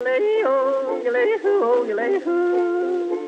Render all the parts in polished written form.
Yule-ho, yule-ho, yule-ho.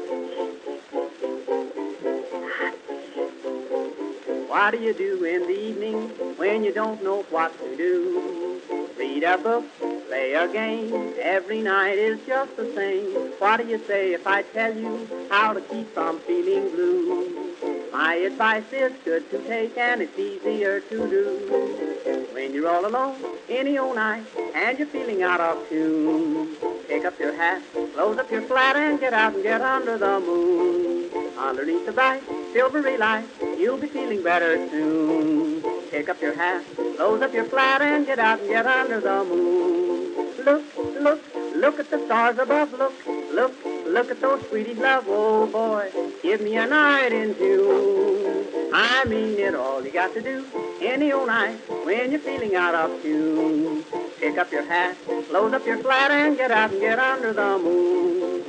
What do you do in the evening when you don't know what to do? Read a book, play a game, every night is just the same. What do you say if I tell you how to keep from feeling blue? My advice is good to take and it's easier to do. When you're all alone, any old night, and you're feeling out of tune, pick up your hat, close up your flat, and get out and get under the moon. Underneath the bright, silvery light, you'll be feeling better soon. Pick up your hat, close up your flat, and get out and get under the moon. Look, look, look at the stars above. Look, look, look at those sweeties love. Oh boy, give me a night in June. I mean it, all you got to do any old night when you're feeling out of tune. Pick up your hat, close up your flat, and get out and get under the moon.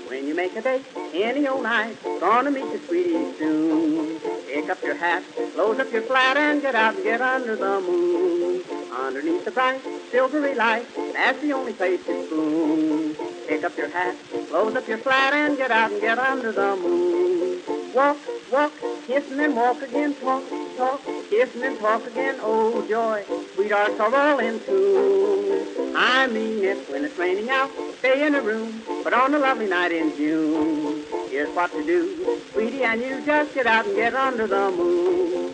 When you make a date any old night, gonna meet your sweetie soon. Pick up your hat, close up your flat, and get out and get under the moon. Underneath the bright, silvery light, that's the only place to spoon. Pick up your hat, close up your flat, and get out and get under the moon. Walk, walk, kissing and walk again, talk, talk, kissing and talk again, oh joy, sweethearts are all in tune. I mean it, when it's raining out, stay in a room, but on a lovely night in June, here's what to do, sweetie, and you just get out and get under the moon.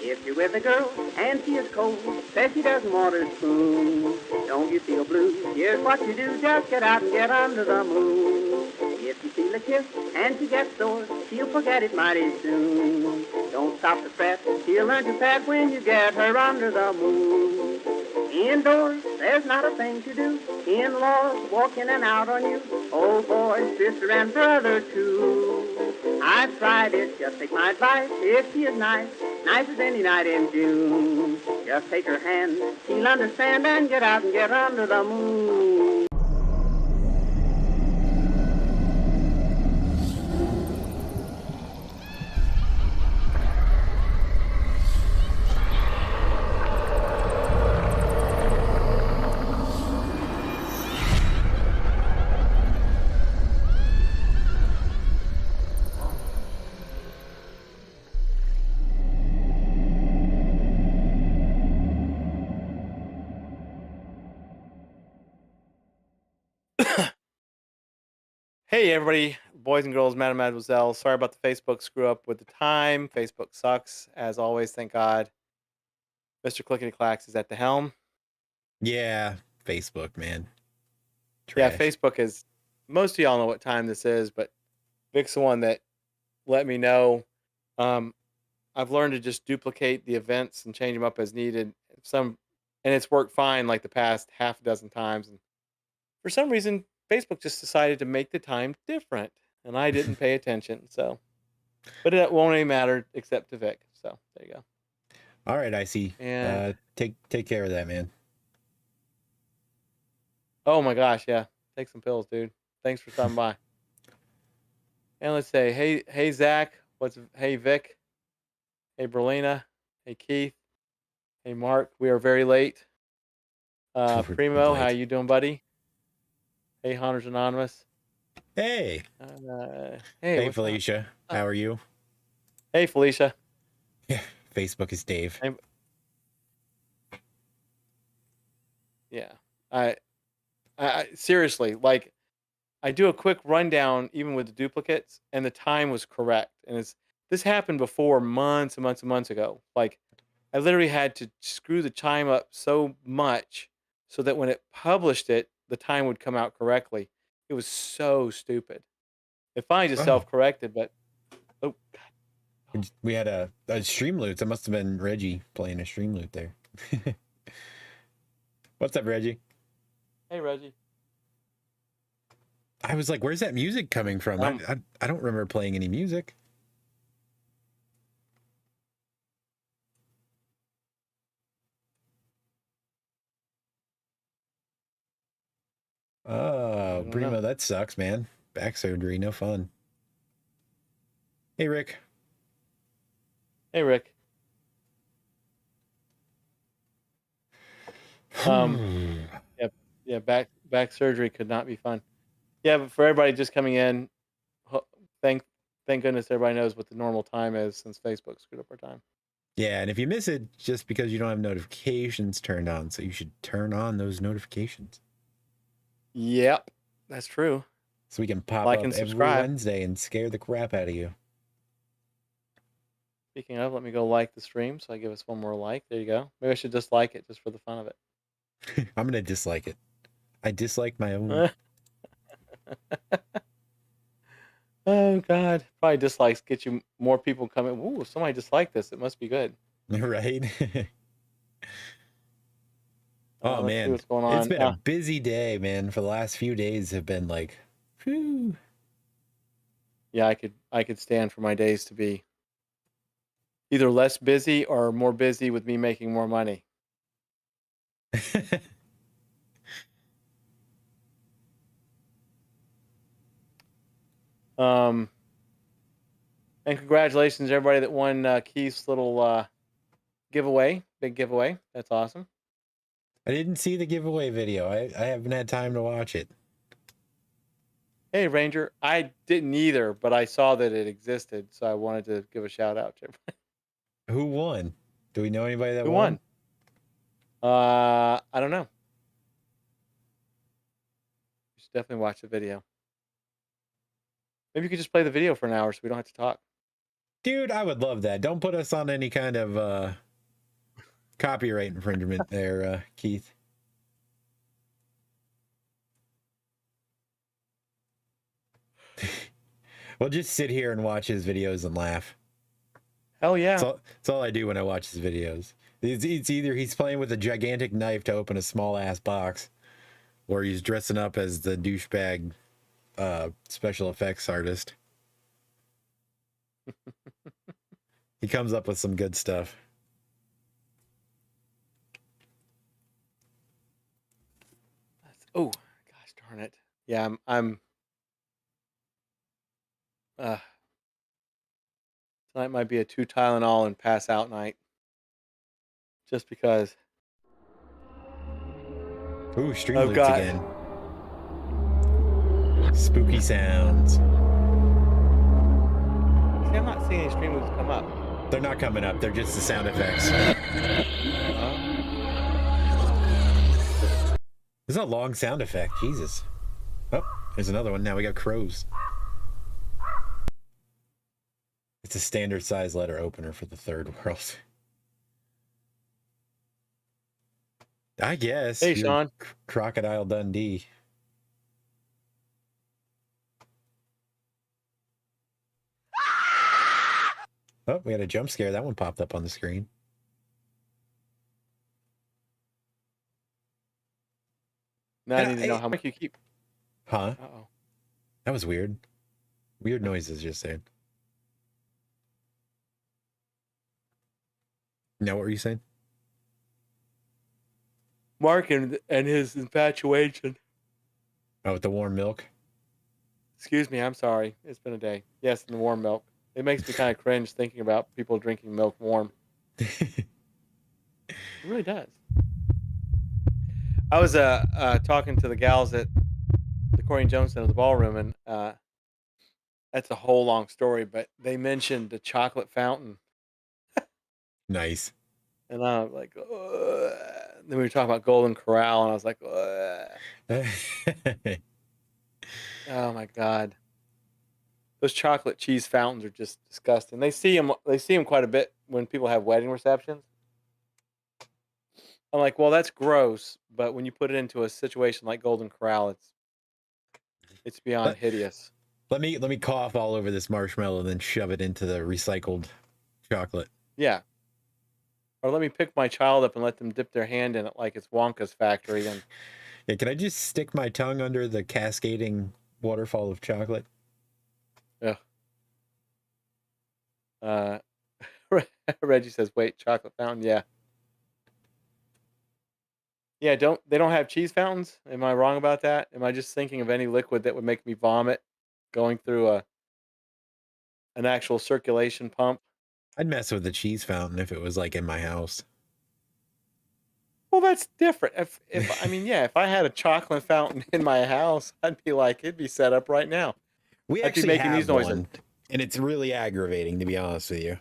If you're with a girl and she is cold, says she doesn't want her spoon, don't you feel blue? Here's what you do, just get out and get under the moon. If you feel a kiss and she gets sore, she'll forget it mighty soon. Don't stop to fret, she'll learn to pet when you get her under the moon. Indoors, there's not a thing to do. In-laws walk in and out on you. Oh boy, sister and brother too. I've tried it, just take my advice. If she is nice, nice as any night in June, just take her hand, she'll understand, and get out and get under the moon. Hey, everybody, boys and girls, madam, mademoiselle. Sorry about the Facebook screw up with the time. Facebook sucks, as always, thank God. Mr. Clickety Clacks is at the helm. Yeah, Facebook, man. Yeah, Trash. Facebook is, most of y'all know what time this is, but Vic's the one that let me know. I've learned to just duplicate the events and change them up as needed. And it's worked fine like the past half a dozen times. And for some reason, Facebook just decided to make the time different, and I didn't pay attention. So, but it won't even matter except to Vic. So there you go. All right, I see. And Take care of that, man. oh my gosh, yeah, take some pills, dude. Thanks for stopping by. And let's say, hey Zach, hey Vic, hey Berlina, hey Keith, hey Mark. We are very late. We're Primo, late. how you doing, buddy? Hey, Hunters Anonymous. Hey. Hey, Hey, what's up? Felicia. How are you? Hey, Felicia. Yeah, Facebook is Dave. Yeah, I seriously, like, I do a quick rundown even with the duplicates, and the time was correct. And this happened before months and months and months ago. Like, I literally had to screw the time up so much so that when it published it, the time would come out correctly. It was so stupid. It finally just Oh. self-corrected, but oh God. We had a stream loot. It must have been Reggie playing a stream loot there. What's up, Reggie? Hey, Reggie. I was like, where's that music coming from? I don't remember playing any music. Oh, don't Primo, know. that sucks, man. Back surgery, no fun. Hey, Rick. Hey, Rick. Yeah, back surgery could not be fun. Yeah, but for everybody just coming in, thank goodness everybody knows what the normal time is since Facebook screwed up our time. Yeah, and if you miss it, just because you don't have notifications turned on, so you should turn on those notifications. Yep, that's true. So we can pop Like up and every subscribe. Wednesday and scare the crap out of you. Speaking of, let me go like the stream. So I give us one more like. There you go. Maybe I should just like it just for the fun of it. I'm gonna dislike it. I dislike my own. Oh God, probably dislikes get you more people coming. Ooh, somebody disliked this. It must be good. Right? Oh Let's see man, what's going on. it's been a busy day, man. For the last few days have been like, whew. Yeah, I could stand for my days to be either less busy or more busy with me making more money. And congratulations to everybody that won Keith's little giveaway, big giveaway. That's awesome. I didn't see the giveaway video. I haven't had time to watch it. Hey, Ranger. I didn't either, but I saw that it existed, so I wanted to give a shout out to everybody. Who won? Do we know anybody that Who won? I don't know. You should definitely watch the video. Maybe you could just play the video for an hour so we don't have to talk. Dude, I would love that. Don't put us on any kind of copyright infringement there, Keith. We'll just sit here and watch his videos and laugh. Hell yeah. That's all I do when I watch his videos. It's either he's playing with a gigantic knife to open a small ass box, or he's dressing up as the douchebag special effects artist. He comes up with some good stuff. Oh, gosh darn it. Yeah, I'm tonight might be a 2 Tylenol and pass out night. Just because. Ooh, stream Oh, loops God. again. Spooky sounds. See, I'm not seeing any stream loops come up. They're not coming up. They're just the sound effects. This is a long sound effect. Jesus. Oh, there's another one. Now we got crows. It's a standard size letter opener for the third world. I guess. Hey, Sean. Crocodile Dundee. Oh, we had a jump scare. That one popped up on the screen. Now I need to know how much you keep. Huh? Uh-oh. That was weird. Weird noises just there. Now, what were you saying? Mark and his infatuation. Oh, with the warm milk? Excuse me, I'm sorry. It's been a day. Yes, and the warm milk. It makes me kind of cringe thinking about people drinking milk warm. It really does. I was talking to the gals at the Corey and Jones Center of the ballroom, and that's a whole long story, but they mentioned the chocolate fountain. Nice. And I was like, ugh. Then we were talking about Golden Corral, and I was like, ugh. Oh my God. Those chocolate cheese fountains are just disgusting. They see them quite a bit when people have wedding receptions. I'm like, well, that's gross, but when you put it into a situation like Golden Corral, It's beyond hideous. Let me cough all over this marshmallow and then shove it into the recycled chocolate. Yeah. Or let me pick my child up and let them dip their hand in it like it's Wonka's factory. And Yeah, can I just stick my tongue under the cascading waterfall of chocolate? uh, Reggie says, "Wait, chocolate fountain? Yeah, yeah. They don't have cheese fountains? Am I wrong about that? Am I just thinking of any liquid that would make me vomit going through an actual circulation pump?" I'd mess with the cheese fountain if it was like in my house. Well, that's different. If I mean, yeah, if I had a chocolate fountain in my house, I'd be like, it'd be set up right now. We I'd be actually making have these noises. one, and it's really aggravating, to be honest with you.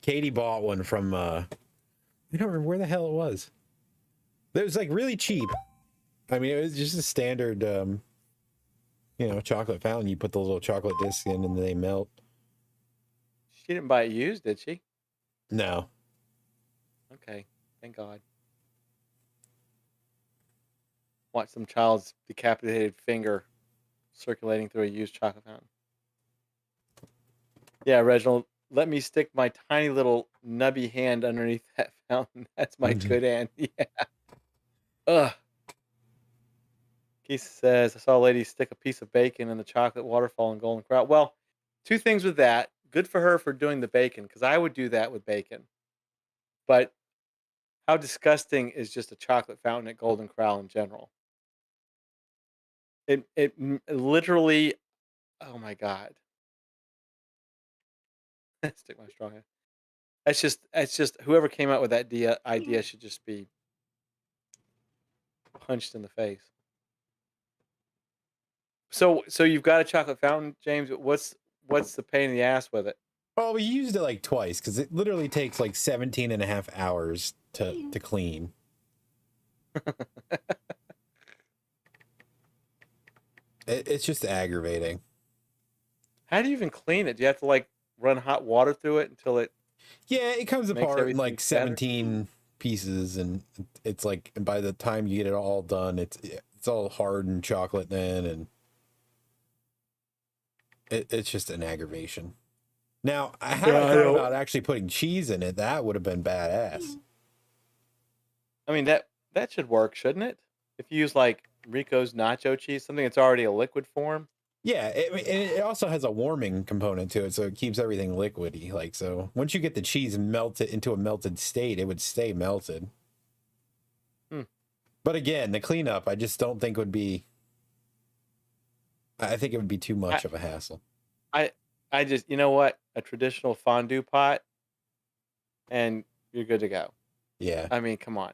Katie bought one from I don't remember where the hell it was. It was like really cheap. I mean, it was just a standard chocolate fountain. You put the little chocolate discs in and they melt. She didn't buy it used, did she? No. Okay, thank God. Watch some child's decapitated finger circulating through a used chocolate fountain. Yeah, Reginald, let me stick my tiny little nubby hand underneath that fountain. That's my good hand. Yeah. Ugh. Keith says, I saw a lady stick a piece of bacon in the chocolate waterfall in Golden Corral. Well, two things with that. Good for her for doing the bacon, because I would do that with bacon. But how disgusting is just a chocolate fountain at Golden Corral in general? It literally, oh my God. Stick my strong hand. It's just whoever came up with that idea should just be punched in the face. So you've got a chocolate fountain, James. What's the pain in the ass with it? Oh, we used it like twice because it literally takes like 17 and a half hours to clean. It's just aggravating. How do you even clean it? Do you have to like run hot water through it until it? Yeah, it comes apart in everything like better? 17 pieces, and it's like, and by the time you get it all done, it's all hard and chocolate then, and it's just an aggravation. Now, had I thought about actually putting cheese in it, that would have been badass. I mean that should work, shouldn't it? If you use like Rico's nacho cheese, something that's already a liquid form. Yeah, it also has a warming component to it, so it keeps everything liquidy. Like, so once you get the cheese melted into a melted state, it would stay melted. But again, the cleanup, I just don't think would be. I think it would be too much of a hassle. I just, you know what, a traditional fondue pot, and you're good to go. Yeah. I mean, come on,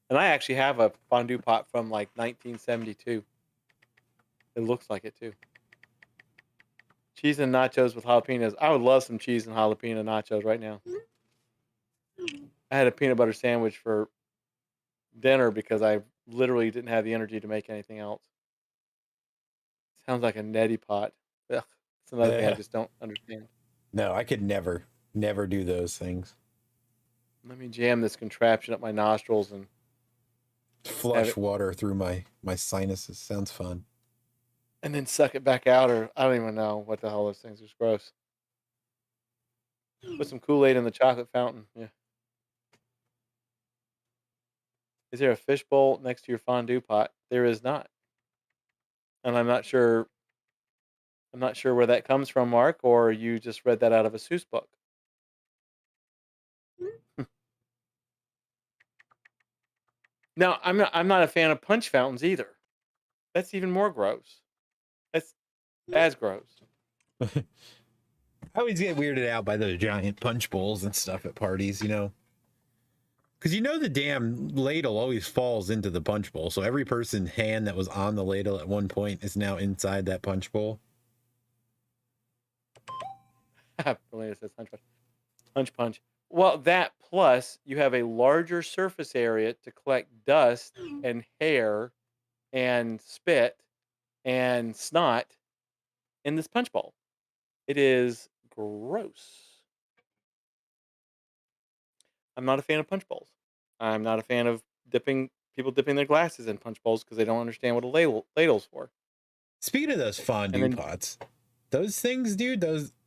and I actually have a fondue pot from like 1972. It looks like it too. Cheese and nachos with jalapenos. I would love some cheese and jalapeno nachos right now. I had a peanut butter sandwich for dinner because I literally didn't have the energy to make anything else. Sounds like a neti pot. Ugh, it's another thing I just don't understand. No, I could never do those things. Let me jam this contraption up my nostrils and flush water through my sinuses. Sounds fun. And then suck it back out, or I don't even know what the hell those things are. It's gross. Put some Kool-Aid in the chocolate fountain. Yeah. Is there a fishbowl next to your fondue pot? There is not. And I'm not sure where that comes from, Mark, or you just read that out of a Seuss book. Now, I'm not a fan of punch fountains either. That's even more gross. That's as gross. I always get weirded out by those giant punch bowls and stuff at parties, because the damn ladle always falls into the punch bowl, so every person's hand that was on the ladle at one point is now inside that punch bowl. It says punch. Well, that plus you have a larger surface area to collect dust and hair and spit and snot in this punch bowl. It is gross. I'm not a fan of punch bowls. I'm not a fan of people dipping their glasses in punch bowls because they don't understand what a ladle's for. Speaking of those fondue then- pots, those things, dude,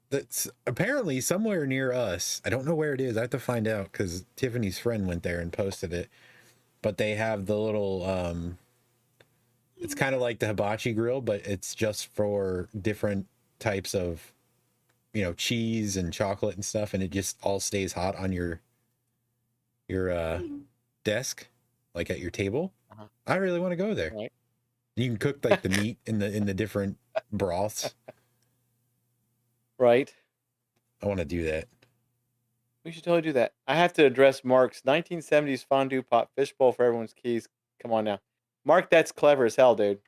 that's apparently somewhere near us. I don't know where it is. I have to find out because Tiffany's friend went there and posted it. But they have the little it's kind of like the hibachi grill, but it's just for different types of, you know, cheese and chocolate and stuff, and it just all stays hot on your desk, like at your table. Uh-huh. I really want to go there. Right. You can cook like the meat in the different broths. Right. I want to do that. We should totally do that. I have to address Mark's 1970s fondue pot fishbowl for everyone's keys. Come on now. Mark, that's clever as hell, dude.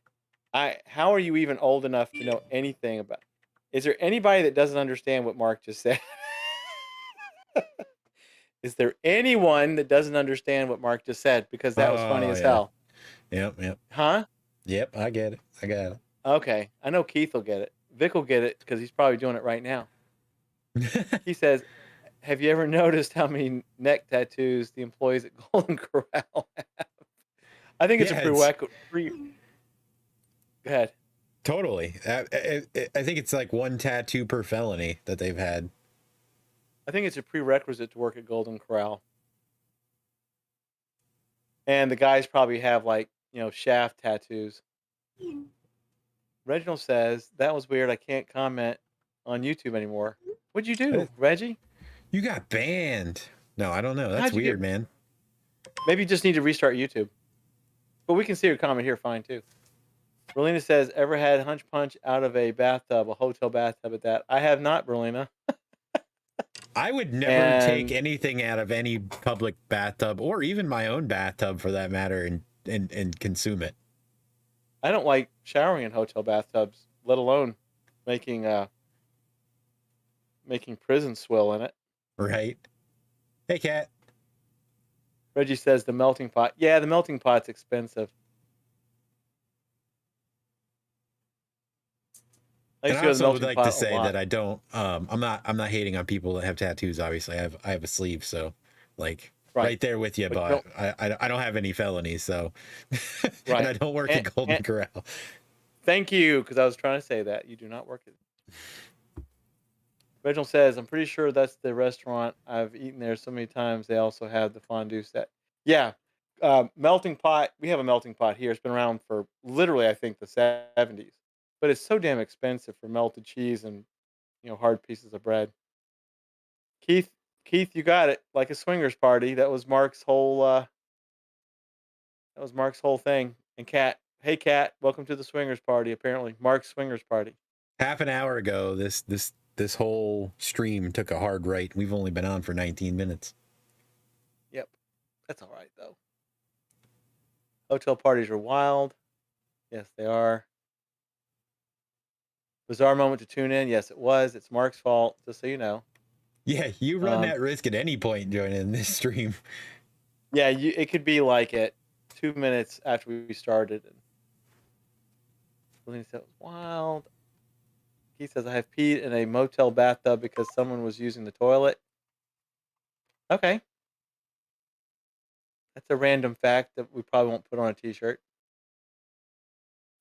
How are you even old enough to know anything about? Is there anybody that doesn't understand what Mark just said? Is there anyone that doesn't understand what Mark just said? Because that was funny as yeah. hell. Yep. Huh? Yep, I get it. I got Okay. I know Keith will get it. Vic will get it because he's probably doing it right now. it. He says, have you ever noticed how many neck tattoos the employees at Golden Corral have? I think it's Yeah, a prerequisite. Go ahead. Totally. I think it's like one tattoo per felony that they've had. I think it's a prerequisite to work at Golden Corral. And the guys probably have like, shaft tattoos. Reginald says, that was weird. I can't comment on YouTube anymore. What'd you do, Reggie? You got banned. No, I don't know. That's How'd you weird, get- man. Maybe you just need to restart YouTube. But we can see your comment here fine too. Berlina says, ever had hunch punch out of a bathtub, a hotel bathtub at that? I have not, Berlina. I would never take anything out of any public bathtub or even my own bathtub for that matter and consume it. I don't like showering in hotel bathtubs, let alone making prison swill in it. Right. Hey, Kat. Reggie says the melting pot. Yeah, the melting pot's expensive. And I also would like to say that I don't. I'm not hating on people that have tattoos. Obviously, I have a sleeve, so like right there with you. But I don't have any felonies, so right. And I don't work at Golden Corral. Thank you, because I was trying to say that you do not work at. Reginald says, I'm pretty sure that's the restaurant. I've eaten there so many times. They also have the fondue set. Yeah, melting pot. We have a melting pot here. It's been around for literally, I think, the 70s. But it's so damn expensive for melted cheese and hard pieces of bread. Keith, you got it. Like a swingers party. That was Mark's whole. Thing. And Kat, hey Kat, welcome to the swingers party. Apparently, Mark's swingers party. Half an hour ago, this whole stream took a hard right. We've only been on for 19 minutes. Yep, that's all right though. Hotel parties are wild. Yes, they are. Bizarre moment to tune in. Yes, it was. It's Mark's fault, just so you know. Yeah, you run that risk at any point joining this stream. Yeah, it could be like at 2 minutes after we started. And Selena said it was wild. He says, I have peed in a motel bathtub because someone was using the toilet. Okay. That's a random fact that we probably won't put on a t-shirt.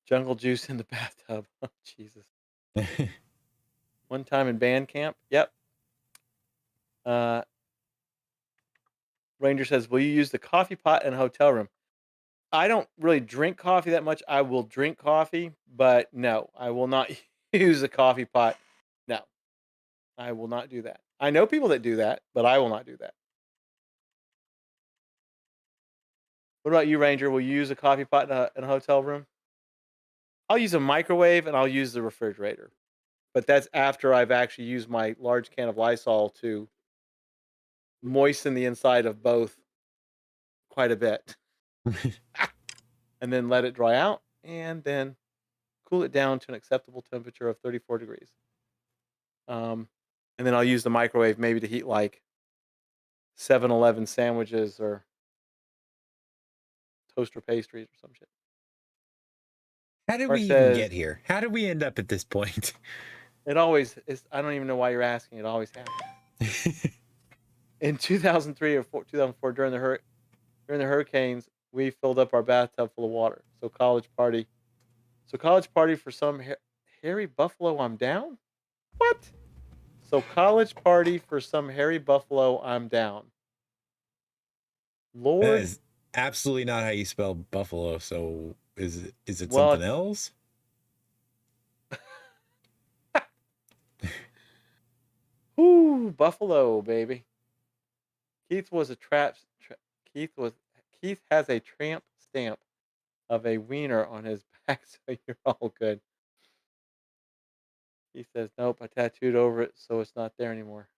Jungle juice in the bathtub. Oh, Jesus. One time in band camp. Yep. Ranger says, will you use the coffee pot in a hotel room? I don't really drink coffee that much. I will drink coffee, but no, I will not use a coffee pot. No, I will not do that. I know people that do that, but I will not do that. What about you, Ranger? Will you use a coffee pot in a hotel room? I'll use a microwave and I'll use the refrigerator. But that's after I've actually used my large can of Lysol to moisten the inside of both quite a bit. And then let it dry out and then cool it down to an acceptable temperature of 34 degrees. And then I'll use the microwave maybe to heat like 7-Eleven sandwiches or toaster pastries or some shit. How did we even get here? How did we end up at this point? It always is. I don't even know why you're asking. It always happens. In 2003 or 2004, during the hurricanes, we filled up our bathtub full of water. So college party So college party for some hairy buffalo, I'm down. What? So college party for some hairy buffalo, I'm down. That Lord, is absolutely not how you spell buffalo. So is it well, something else? whoo, buffalo, baby. Keith was a Keith was Keith has a tramp stamp of a wiener on his back, so you're all good. He says, "Nope, I tattooed over it, so it's not there anymore."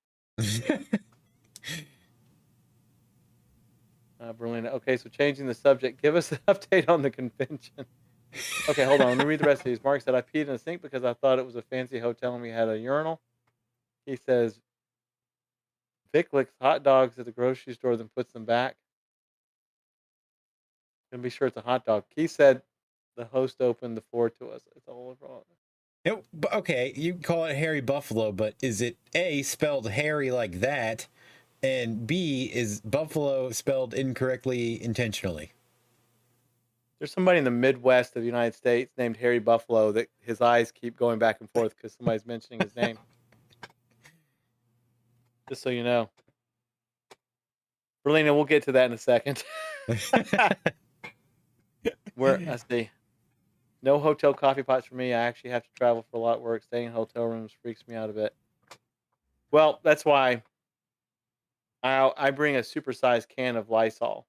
Berlina. Okay, so changing the subject. Give us an update on the convention. Okay, hold on. Let me read the rest of these. Mark said, "I peed in a sink because I thought it was a fancy hotel and we had a urinal." He says, "Vic licks hot dogs at the grocery store, then puts them back." And be sure it's a hot dog. Keith said, "The host opened the floor to us." It's all wrong. Okay, you call it hairy buffalo, but is it A, spelled hairy like that, and B, is buffalo spelled incorrectly intentionally? There's somebody in the Midwest of the United States named Harry Buffalo that his eyes keep going back and forth because somebody's mentioning his name. Just so you know. Berlina, we'll get to that in a second. I see. No hotel coffee pots for me. I actually have to travel for a lot of work. Staying in hotel rooms freaks me out a bit. Well, that's why I bring a supersized can of Lysol.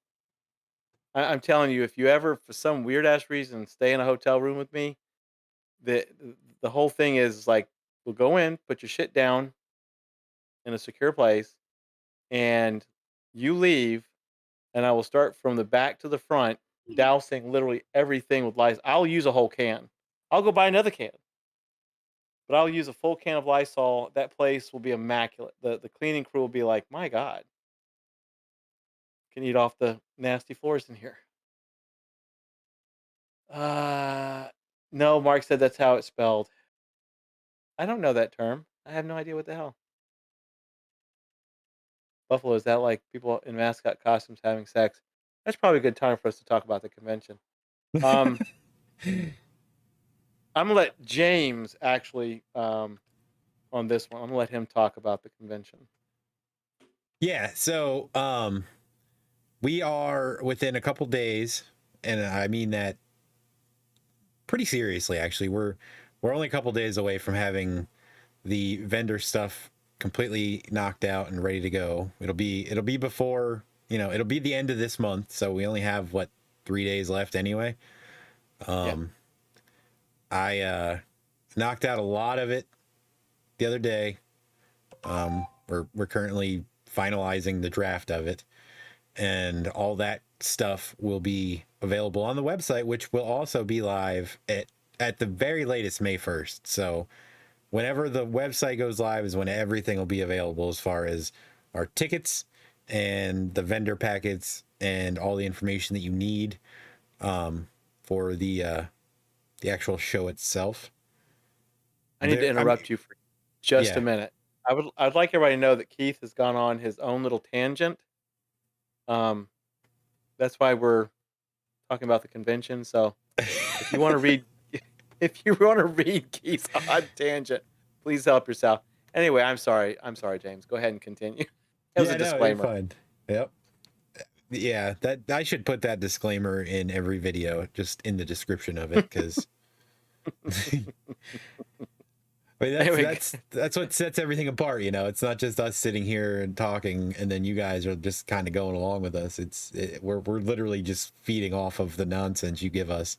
I'm telling you, if you ever, for some weird ass reason, stay in a hotel room with me, the the whole thing is like, we'll go in, put your shit down in a secure place, and you leave, and I will start from the back to the front, dousing literally everything with Lysol. I'll use a whole can. I'll go buy another can, but I'll use a full can of Lysol. That place will be immaculate. The cleaning crew will be like, my God, can eat off the nasty floors in here. Uh, no, Mark said that's how it's spelled. I don't know that term. I have no idea what the hell. Buffalo, is that like people in mascot costumes having sex? That's probably a good time for us to talk about the convention. I'm gonna let James actually on this one. I'm gonna let him talk about the convention. Yeah, so we are within a couple days, and I mean that pretty seriously actually. We're only a couple days away from having the vendor stuff completely knocked out and ready to go. It'll be before, it'll be the end of this month, so we only have 3 days left anyway. I knocked out a lot of it the other day. We're currently finalizing the draft of it, and all that stuff will be available on the website, which will also be live at the very latest May 1st. So whenever the website goes live is when everything will be available, as far as our tickets and the vendor packets and all the information that you need for the actual show itself. I need to interrupt you for just a minute. I'd like everybody to know that Keith has gone on his own little tangent. That's why we're talking about the convention. So if you want to read Keith's odd tangent, please help yourself. Anyway, I'm sorry, James. Go ahead and continue. That was a disclaimer. No, fine. Yep. Yeah, that I should put that disclaimer in every video, just in the description of it, because that's what sets everything apart. It's not just us sitting here and talking, and then you guys are just kind of going along with us. We're literally just feeding off of the nonsense you give us,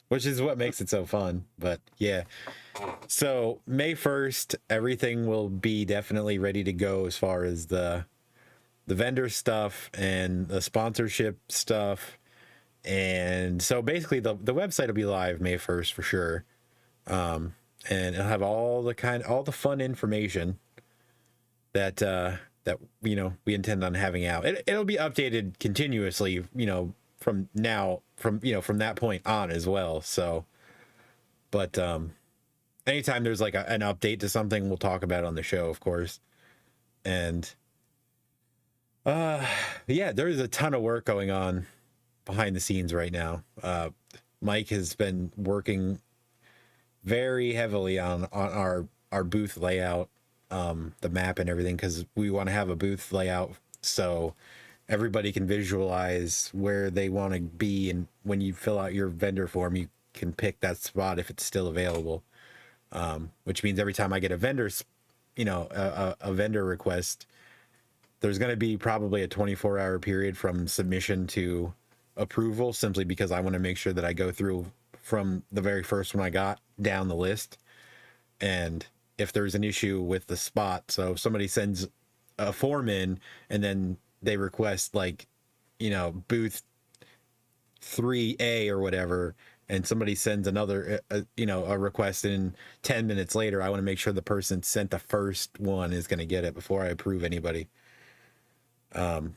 which is what makes it so fun. But yeah, so May 1st, everything will be definitely ready to go as far as the vendor stuff and the sponsorship stuff. And so basically the website will be live May 1st for sure. And it'll have all the fun information that we intend on having out. It'll be updated continuously, from that point on as well. So, but anytime there's like an update to something, we'll talk about it on the show, of course. And yeah, there's a ton of work going on behind the scenes right now. Mike has been working very heavily on our booth layout, the map and everything, because we want to have a booth layout so everybody can visualize where they want to be, and when you fill out your vendor form, you can pick that spot if it's still available. Which means every time I get a a vendor request, there's going to be probably a 24-hour period from submission to approval, simply because I want to make sure that I go through from the very first one I got down the list. And if there's an issue with the spot, so if somebody sends a form in and then they request booth 3A or whatever, and somebody sends another a request in 10 minutes later, I want to make sure the person sent the first one is going to get it before I approve anybody. And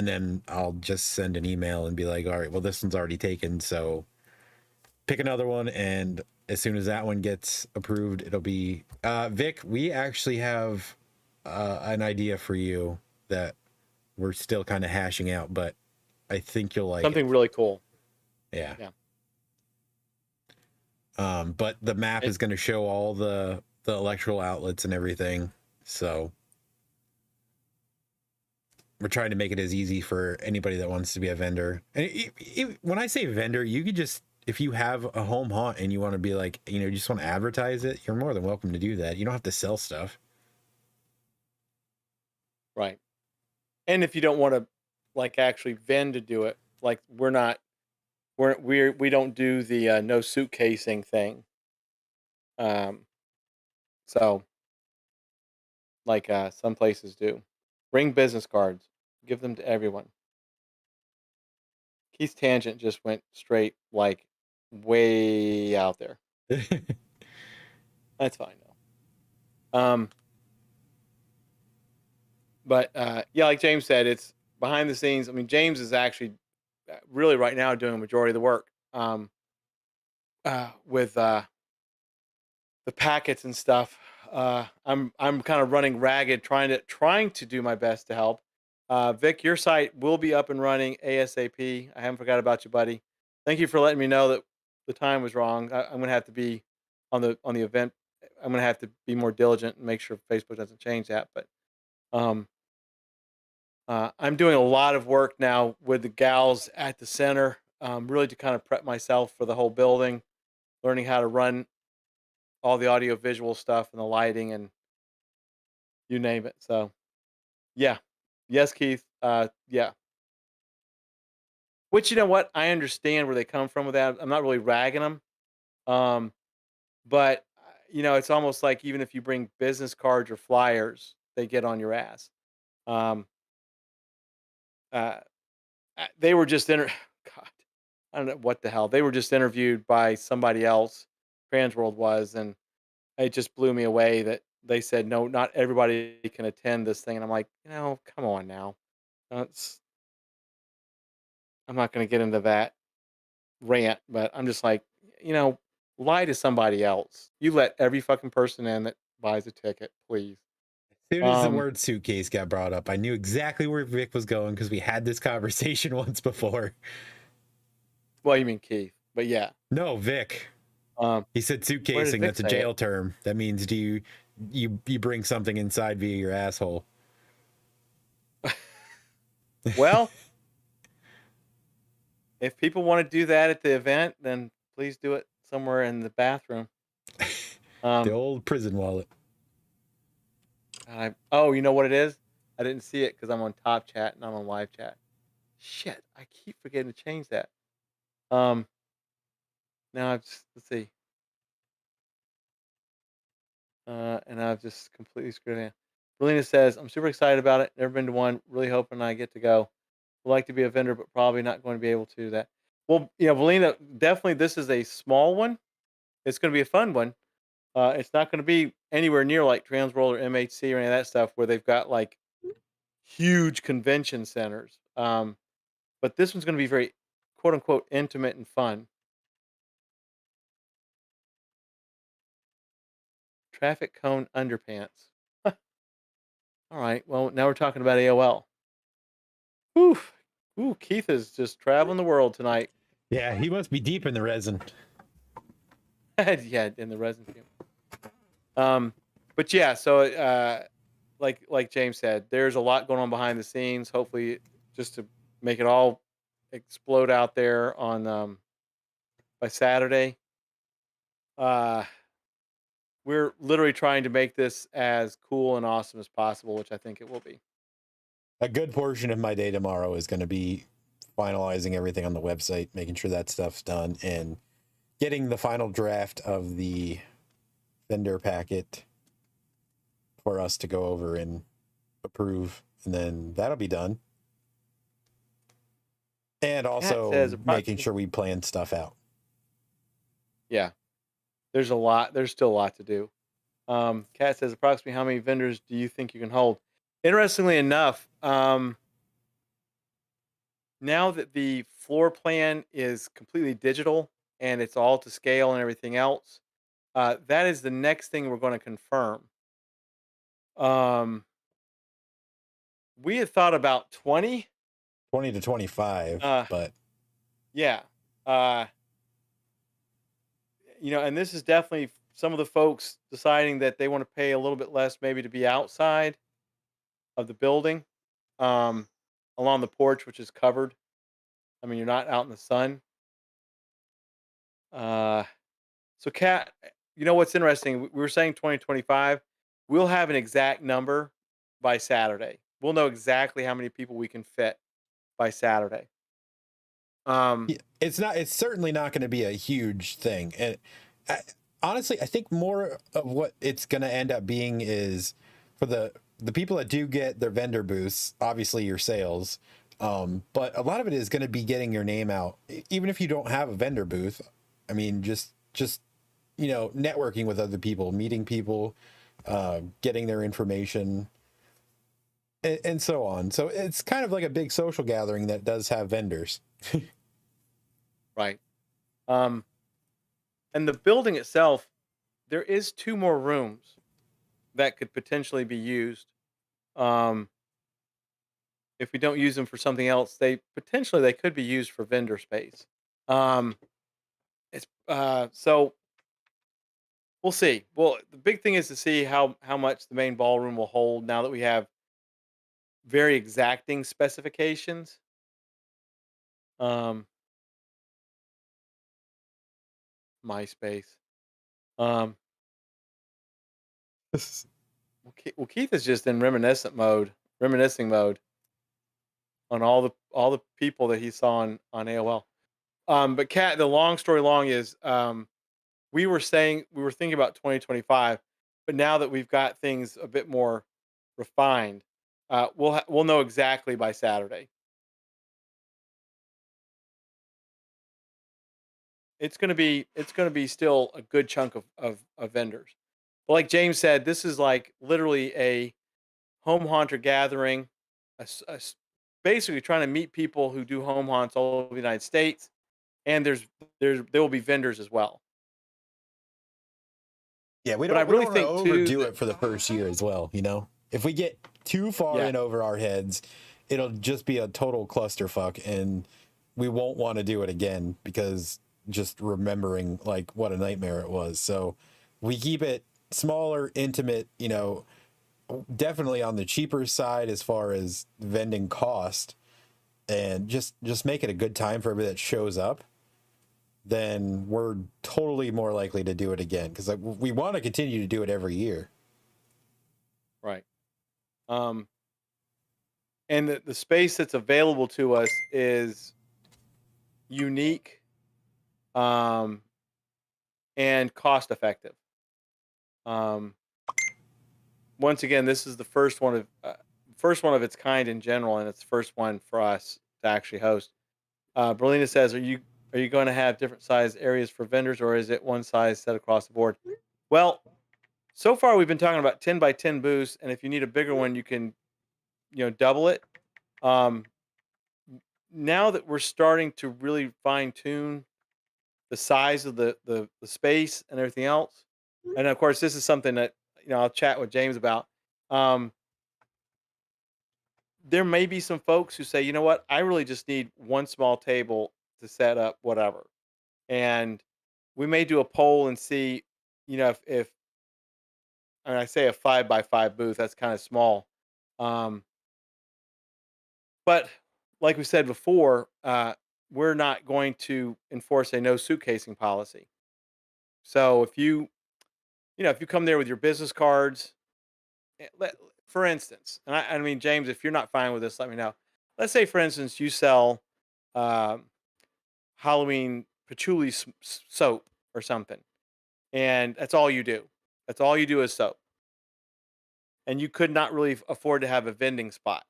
then I'll just send an email and be like, all right, well, this one's already taken, so pick another one. And as soon as that one gets approved, it'll be Vic, we actually have an idea for you that we're still kind of hashing out, but I think you'll like something really cool. Yeah. But the map is going to show all the electrical outlets and everything, so we're trying to make it as easy for anybody that wants to be a vendor. And when I say vendor, you could just, if you have a home haunt and you want to be like, you just want to advertise it, you're more than welcome to do that. You don't have to sell stuff. Right. And if you don't want to actually vend to do it, we don't do the no suitcasing thing. So some places do. Bring business cards. Give them to everyone. Keith's tangent just went straight way out there. That's fine though. But like James said, it's behind the scenes. I mean, James is actually really right now doing a majority of the work with the packets and stuff. I'm kind of running ragged, trying to do my best to help. Vic, your site will be up and running ASAP. I haven't forgot about you, buddy. Thank you for letting me know that the time was wrong. I'm going to have to be on the event. I'm going to have to be more diligent and make sure Facebook doesn't change that. But I'm doing a lot of work now with the gals at the center, really to kind of prep myself for the whole building, learning how to run all the audio visual stuff and the lighting and you name it. So yeah. Yes, Keith. Yeah. Which, you know what? I understand where they come from with that. I'm not really ragging them. But it's almost like even if you bring business cards or flyers, they get on your ass. They were just God, I don't know what the hell. They were just interviewed by somebody else, Transworld was, and it just blew me away that they said, no, not everybody can attend this thing. And I'm like, come on now. That's, I'm not going to get into that rant, but I'm just like, lie to somebody else. You let every fucking person in that buys a ticket, please. As soon as the word suitcase got brought up, I knew exactly where Vic was going because we had this conversation once before. Well, you mean Keith, but yeah. No, Vic. He said suitcasing. That's a jail term. That means you bring something inside via your asshole. Well, if people want to do that at the event, then please do it somewhere in the bathroom. The old prison wallet. You know what it is? I didn't see it because I'm on Top Chat and I'm on Live Chat. Shit, I keep forgetting to change that. Now let's see. And I've just completely screwed it. Relina says, I'm super excited about it. Never been to one. Really hoping I get to go. Would like to be a vendor, but probably not going to be able to do that. Well, Relina, definitely this is a small one. It's going to be a fun one. It's not going to be anywhere near like Transworld or MHC or any of that stuff where they've got huge convention centers. But this one's going to be very, quote unquote, intimate and fun. Traffic cone underpants. All right. Well, now we're talking about AOL. Whew. Ooh, Keith is just traveling the world tonight. Yeah, he must be deep in the resin. Yeah, in the resin fume. But yeah, so like James said, there's a lot going on behind the scenes. Hopefully, just to make it all explode out there on by Saturday. Uh, we're literally trying to make this as cool and awesome as possible, which I think it will be. A good portion of my day tomorrow is going to be finalizing everything on the website, making sure that stuff's done, and getting the final draft of the vendor packet for us to go over and approve, and then that'll be done. And also making sure we plan stuff out. Yeah, there's still a lot to do. Kat says, approximately how many vendors do you think you can hold? Interestingly enough, now that the floor plan is completely digital and it's all to scale and everything else, that is the next thing we're going to confirm. We had thought about 20 to 25, but yeah. And this is definitely some of the folks deciding that they want to pay a little bit less maybe to be outside of the building, along the porch, which is covered. I mean, you're not out in the sun. So Kat, what's interesting? We were saying 2025. We'll have an exact number by Saturday. We'll know exactly how many people we can fit by Saturday. It's certainly not going to be a huge thing. And honestly, I think more of what it's going to end up being is for the people that do get their vendor booths, obviously your sales. But a lot of it is going to be getting your name out, even if you don't have a vendor booth. I mean, just networking with other people, meeting people, getting their information, and so on. So it's kind of like a big social gathering that does have vendors. Right. And the building itself, there is 2 more rooms that could potentially be used. If we don't use them for something else, they could be used for vendor space. So we'll see. Well, the big thing is to see how much the main ballroom will hold now that we have very exacting specifications. MySpace. Well, Keith is just in reminiscing mode on all the people that he saw on AOL. But Kat, the long story long is, we were thinking about 2025, but now that we've got things a bit more refined, we'll know exactly by Saturday. It's gonna be still a good chunk of vendors. But like James said, this is like literally a home haunter gathering, basically trying to meet people who do home haunts all over the United States, and there will be vendors as well. Yeah, we don't want to overdo it for the first year as well. If we get too far in over our heads, it'll just be a total clusterfuck, and we won't want to do it again because just remembering like what a nightmare it was. So we keep it smaller, intimate, definitely on the cheaper side as far as vending cost, and just make it a good time for everybody that shows up. Then we're totally more likely to do it again because we want to continue to do it every year. Right. And the space that's available to us is unique, and cost effective. Once again, this is the first one of its kind in general, and it's the first one for us to actually host. Berlina says, Are you going to have different size areas for vendors, or is it one size set across the board? Well, so far we've been talking about 10 by 10 booths, and if you need a bigger one, you can, double it. Now that we're starting to really fine tune the size of the space and everything else, and of course this is something that I'll chat with James about. there may be some folks who say, you know what, I really just need one small table to set up whatever. And we may do a poll and see, if and I say a 5 by 5 booth, that's kind of small. Um, but like we said before, we're not going to enforce a no suitcasing policy. So if you come there with your business cards, for instance, and I mean, James, if you're not fine with this, let me know. Let's say, for instance, you sell um, Halloween patchouli soap or something, and that's all you do. That's all you do is soap, and you could not really afford to have a vending spot,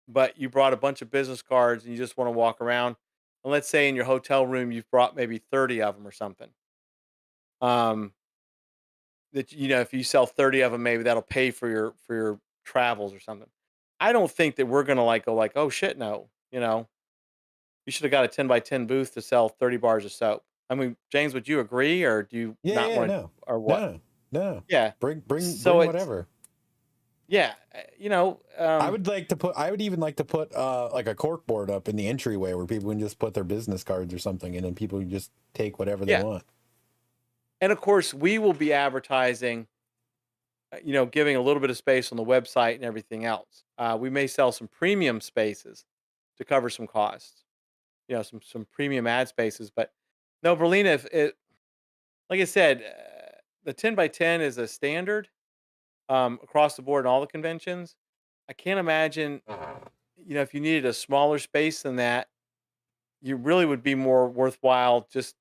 but you brought a bunch of business cards and you just want to walk around. And let's say in your hotel room you've brought maybe 30 of them or something. Um, that if you sell 30 of them, maybe that'll pay for your travels or something. I don't think that we're gonna go like, oh shit, no. You should have got a 10 by 10 booth to sell 30 bars of soap. I mean, James, would you agree, or do you Yeah, not yeah, want to, no, or what? no. Yeah. Bring So it's whatever. yeah, I would even like to put like a cork board up in the entryway where people can just put their business cards or something, and then people can just take whatever they yeah, want. and of course we will be advertising, giving a little bit of space on the website and everything else. We may sell some premium spaces to cover some costs. Some premium ad spaces, but no, Berlina, if it, like I said, the 10 by 10 is a standard across the board in all the conventions. I can't imagine, if you needed a smaller space than that, you really would be more worthwhile just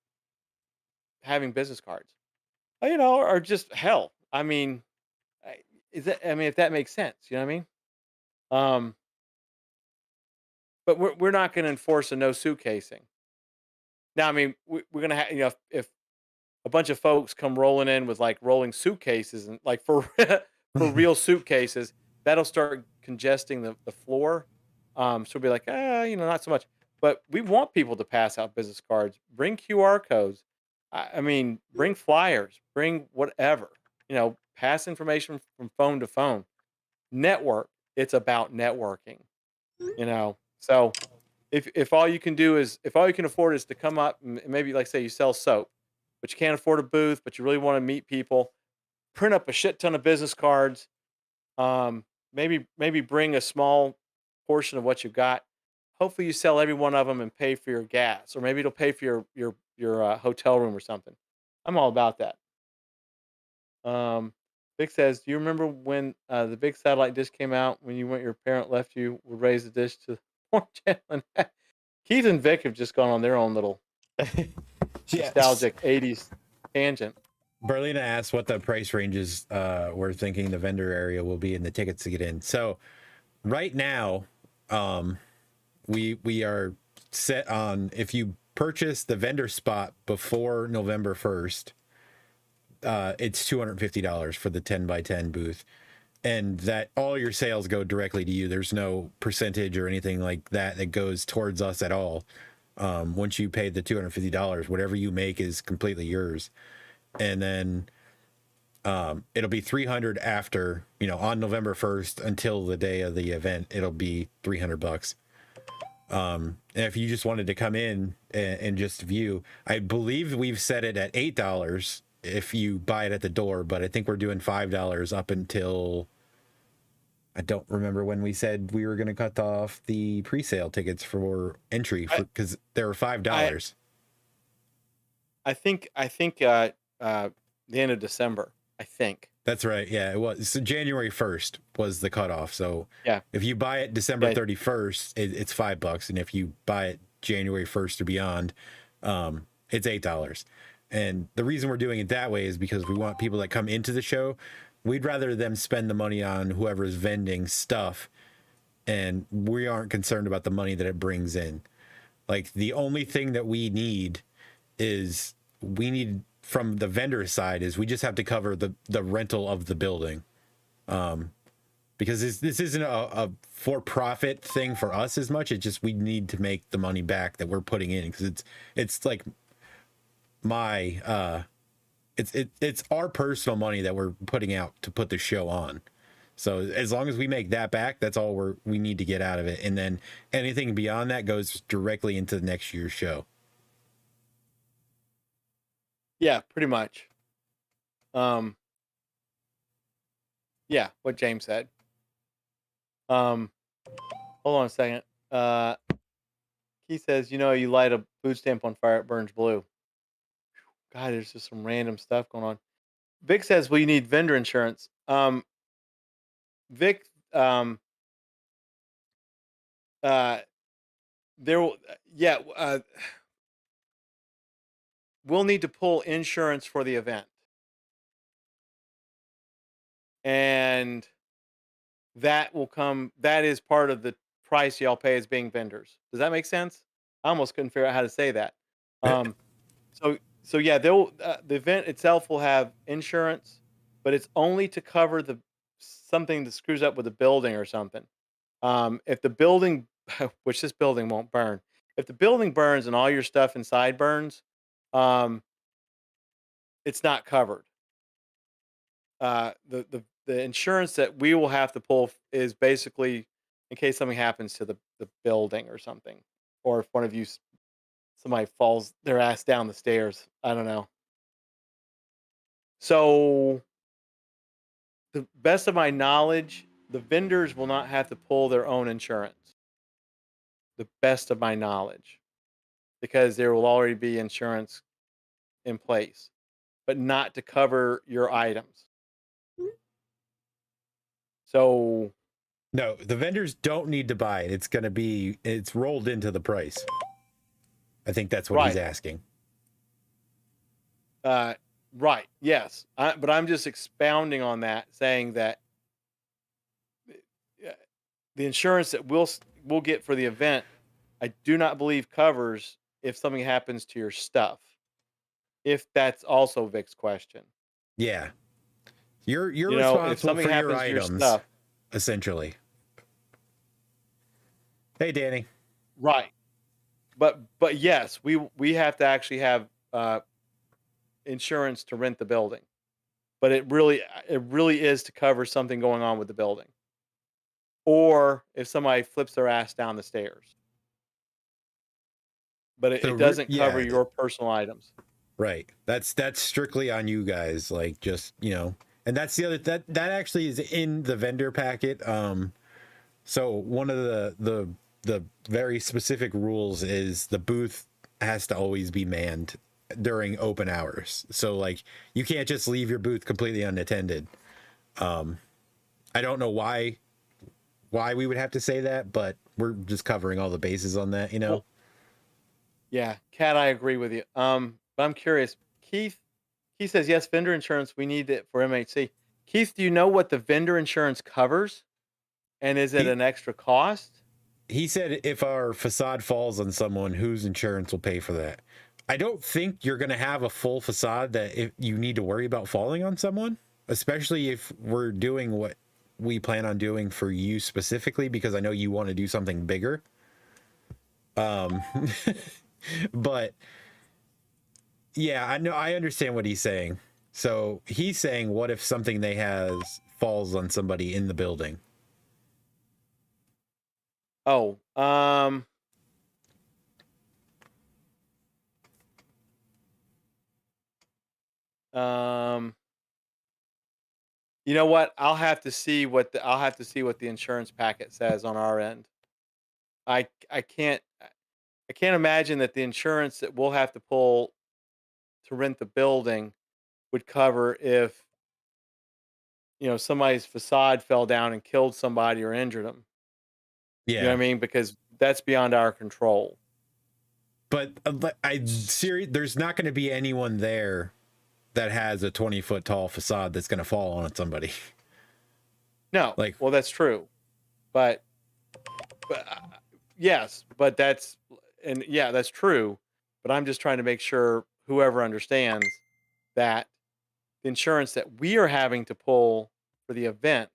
having business cards, or just hell. I mean, if that makes sense, you know what I mean? Um, but we're not going to enforce a no suitcasing. Now, I mean, we're going to have, if a bunch of folks come rolling in with like rolling suitcases and like for for real suitcases, that'll start congesting the floor. So we'll be like, not so much. But we want people to pass out business cards, bring QR codes. I mean, bring flyers, bring whatever. Pass information from phone to phone. Network. It's about networking. So if all you can do is if all you can afford is to come up and maybe like say you sell soap, but you can't afford a booth, but you really want to meet people, print up a shit ton of business cards. Maybe bring a small portion of what you've got. Hopefully, you sell every one of them and pay for your gas, or maybe it'll pay for your hotel room or something. I'm all about that. Um, Vic says, "Do you remember when the big satellite dish came out? When your parent left you, would raise the dish to orange channel." Keith and Vic have just gone on their own little nostalgic '80s tangent. Berlina asked what the price ranges we're thinking the vendor area will be and the tickets to get in. So right now, we are set on if you purchase the vendor spot before November 1st, it's $250 for the 10 by 10 booth. And that all your sales go directly to you. There's no percentage or anything like that that goes towards us at all. Once you pay the $250, whatever you make is completely yours. And then it'll be $300 after, on November 1st until the day of the event. It'll be $300. And if you just wanted to come in and just view, I believe we've set it at $8 if you buy it at the door, but I think we're doing $5 up until, I don't remember when we said we were going to cut off the pre-sale tickets for entry because they were $5. I think the end of December. I think that's right. Yeah, it was. So January 1st was the cutoff. So yeah, if you buy it December 31st, it's $5, and if you buy it January 1st or beyond, it's $8. And the reason we're doing it that way is because we want people that come into the show. We'd rather them spend the money on whoever's vending stuff, and we aren't concerned about the money that it brings in. Like the only thing that we need from the vendor side is we just have to cover the rental of the building. Because this isn't a for-profit thing for us as much. It's just we need to make the money back that we're putting in because it's like it's our personal money that we're putting out to put the show on. So as long as we make that back, that's all we need to get out of it. And then anything beyond that goes directly into the next year's show. Yeah, pretty much. Yeah, what James said. Hold on a second. He says, you light a food stamp on fire, it burns blue. God, there's just some random stuff going on. Vic says, well, you need vendor insurance. Vic, there will, yeah, we'll need to pull insurance for the event. And that is part of the price y'all pay as being vendors. Does that make sense? I almost couldn't figure out how to say that. So yeah, the event itself will have insurance, but it's only to cover something that screws up with the building or something. If the building, which this building won't burn, if the building burns and all your stuff inside burns, it's not covered. The insurance that we will have to pull is basically in case something happens to the building or something, or if one of you somebody falls their ass down the stairs. I don't know. So, the best of my knowledge, the vendors will not have to pull their own insurance. The best of my knowledge, because there will already be insurance in place, but not to cover your items. So, no, the vendors don't need to buy it. It's rolled into the price. I think that's what he's asking. Right. Yes. But I'm just expounding on that, saying that the insurance that we'll get for the event, I do not believe covers if something happens to your stuff. If that's also Vic's question. Yeah. You're responsible if something for happens your to items, your stuff. Essentially. Hey, Danny. Right. But yes, we have to actually have insurance to rent the building. But it really is to cover something going on with the building. Or if somebody flips their ass down the stairs. But it doesn't cover your personal items. Right. That's strictly on you guys. Like, just, and that's the other, that actually is in the vendor packet. So one of the very specific rules is the booth has to always be manned during open hours. So like, you can't just leave your booth completely unattended. I don't know why we would have to say that, but we're just covering all the bases on that, Well, yeah, Kat, I agree with you. But I'm curious. Keith says, yes, vendor insurance, we need it for MHC. Keith, do you know what the vendor insurance covers? And is it an extra cost? He said if our facade falls on someone, whose insurance will pay for that? I don't think you're going to have a full facade that if you need to worry about falling on someone, especially if we're doing what we plan on doing for you specifically, because I know you want to do something bigger. But yeah, I understand what he's saying. So he's saying, what if something they has falls on somebody in the building? Oh, you know what? I'll have to see what the insurance packet says on our end. I can't imagine that the insurance that we'll have to pull to rent the building would cover if somebody's facade fell down and killed somebody or injured them. Yeah. You know what I mean? Because that's beyond our control. But there's not going to be anyone there that has a 20-foot tall facade that's going to fall on somebody. No. Well, that's true. But yes, but that's true. But I'm just trying to make sure whoever understands that the insurance that we are having to pull for the event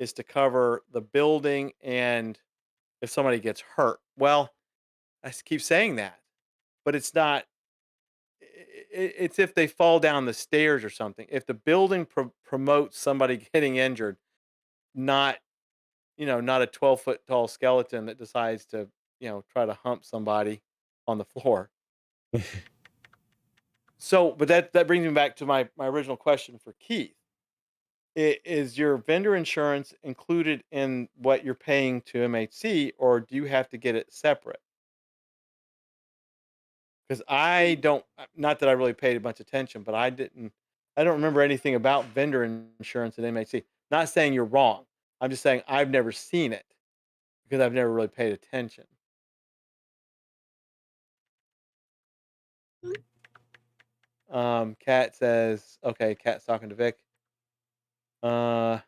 is to cover the building and if somebody gets hurt. Well, I keep saying that, but it's not. It's if they fall down the stairs or something. If the building promotes somebody getting injured, not, not a 12-foot tall skeleton that decides to, try to hump somebody on the floor. So, but that brings me back to my original question for Keith. Is your vendor insurance included in what you're paying to MHC, or do you have to get it separate? Because I don't, not that I really paid much attention, but I don't remember anything about vendor insurance at MHC. Not saying you're wrong. I'm just saying I've never seen it because I've never really paid attention. Kat says, okay, Kat's talking to Vic. Uh,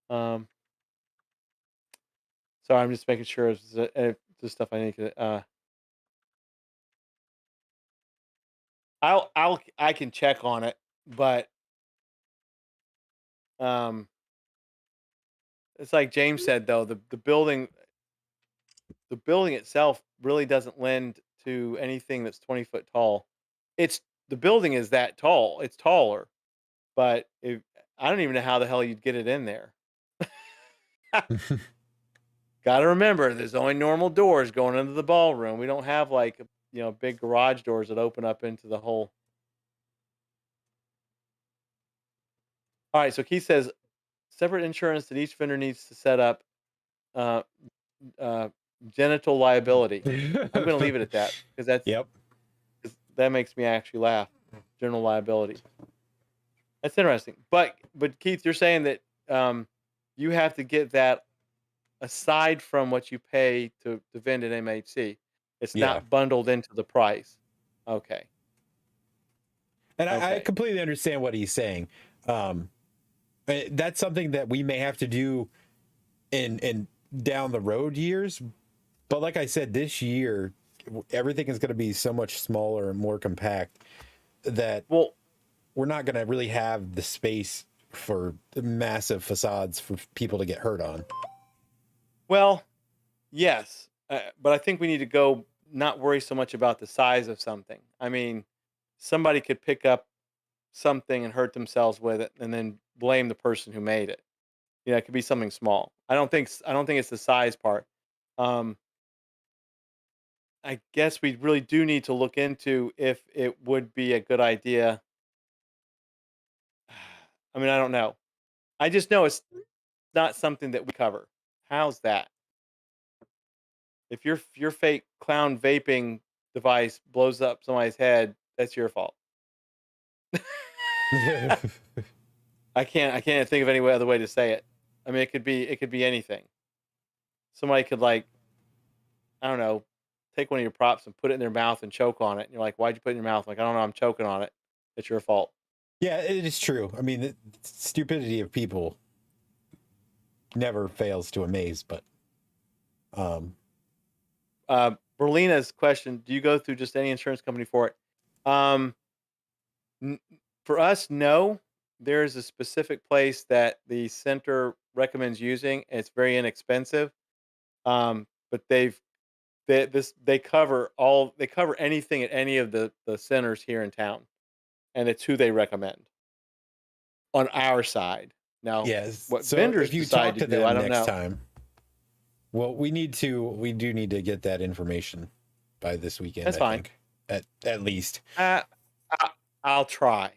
um, so I'm just making sure if the stuff I need to, I can check on it, but, um, it's like James said though, the building itself really doesn't lend to anything that's 20 foot tall. It's the building is that tall. It's taller, but if I don't even know how the hell you'd get it in there. Got to remember, there's only normal doors going into the ballroom. We don't have like big garage doors that open up into the whole. All right, so Keith says separate insurance that each vendor needs to set up. Uh, uh, Genital liability. I'm going to leave it at that because Yep. that makes me actually laugh. General liability. That's interesting. But Keith, you're saying that you have to get that aside from what you pay to vend at MHC. It's Yeah. not bundled into the price. Okay. And I Okay. completely understand what he's saying. That's something that we may have to do in down the road years. But like I said, this year, everything is going to be so much smaller and more compact that we're not going to really have the space for massive facades for people to get hurt on. Well, yes, but I think we need to not worry so much about the size of something. I mean, somebody could pick up something and hurt themselves with it, and then blame the person who made it. It could be something small. I don't think it's the size part. Um, I guess we really do need to look into if it would be a good idea. I mean, I don't know. I just know it's not something that we cover. How's that? If your fake clown vaping device blows up somebody's head, that's your fault. I can't think of any other way to say it. I mean, it could be anything. Somebody could I don't know, take one of your props and put it in their mouth and choke on it. And you're like, why'd you put it in your mouth? Like, I don't know, I'm choking on it. It's your fault. Yeah, it is true. I mean, the stupidity of people never fails to amaze, but Berlina's question, do you go through just any insurance company for it? For us, no. There's a specific place that the center recommends using. And it's very inexpensive. But they cover anything at any of the centers here in town, and it's who they recommend on our side. Now, yes. what So vendors if you decide talk to do, them I don't next know. time, well, we do need to get that information by this weekend. That's fine. Think, at least. I'll try,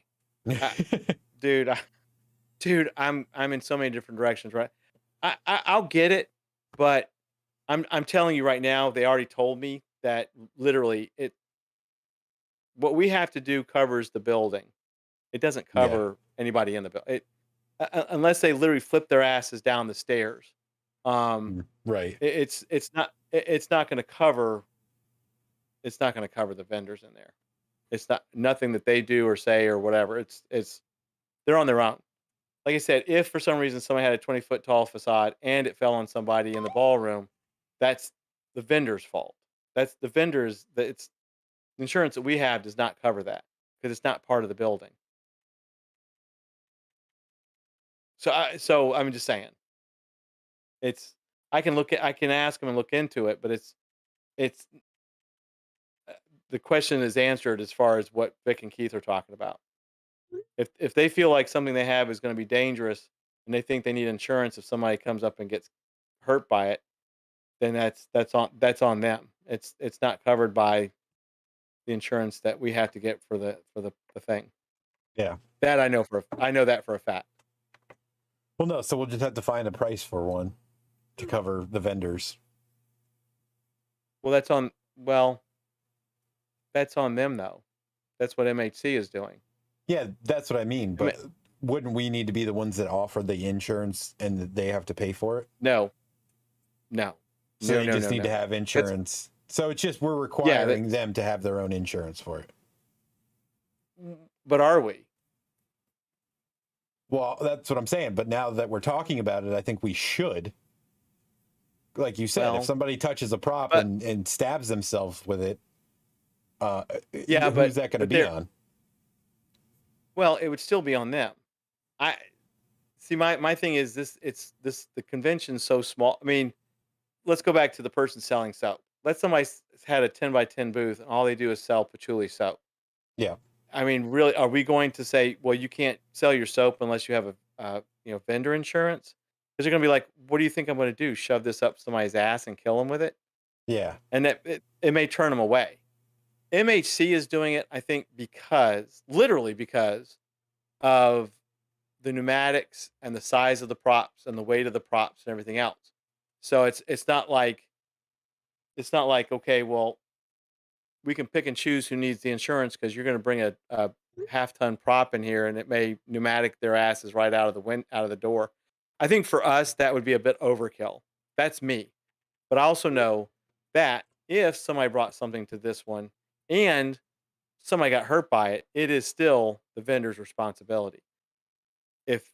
dude. I'm in so many different directions, right? I'll get it, but I'm telling you right now, they already told me that literally what we have to do covers the building. It doesn't cover anybody in the building. Unless they literally flip their asses down the stairs. Right. It's not going to cover. It's not going to cover the vendors in there. It's nothing that they do or say or whatever. They're on their own. Like I said, if for some reason somebody had a 20-foot tall facade and it fell on somebody in the ballroom, that's the vendor's fault. That's the vendor's. The insurance that we have does not cover that because it's not part of the building. So I'm just saying, I can ask them and look into it, but it's the question is answered as far as what Vic and Keith are talking about. If they feel like something they have is going to be dangerous and they think they need insurance if somebody comes up and gets hurt by it, then that's on them. It's not covered by the insurance that we have to get for the thing. Yeah. That I know that for a fact. Well, no, so we'll just have to find a price for one to cover the vendors. Well, that's on them though. That's what MHC is doing. Yeah, that's what I mean. But wouldn't we need to be the ones that offer the insurance and they have to pay for it? No. So No, you no, just no, need no. to have insurance. So it's just we're requiring them to have their own insurance for it. But are we? Well, that's what I'm saying. But now that we're talking about it, I think we should. Like you said, Well, if somebody touches a prop and stabs themselves with it, yeah, who's that going to be on? Well, it would still be on them. I see. My thing is the convention's so small. I mean, let's go back to the person selling soap. Let's somebody had a 10 by 10 booth and all they do is sell patchouli soap. Yeah. I mean, really, are we going to say, well, you can't sell your soap unless you have a vendor insurance? Because they're going to be like, what do you think I'm going to do? Shove this up somebody's ass and kill them with it? Yeah. And that it may turn them away. MHC is doing it, I think, literally because of the pneumatics and the size of the props and the weight of the props and everything else. So it's not like okay, well, we can pick and choose who needs the insurance because you're going to bring a half-ton prop in here and it may pneumatic their asses right out of the door. I think for us that would be a bit overkill. That's me. But I also know that if somebody brought something to this one and somebody got hurt by it, it is still the vendor's responsibility. If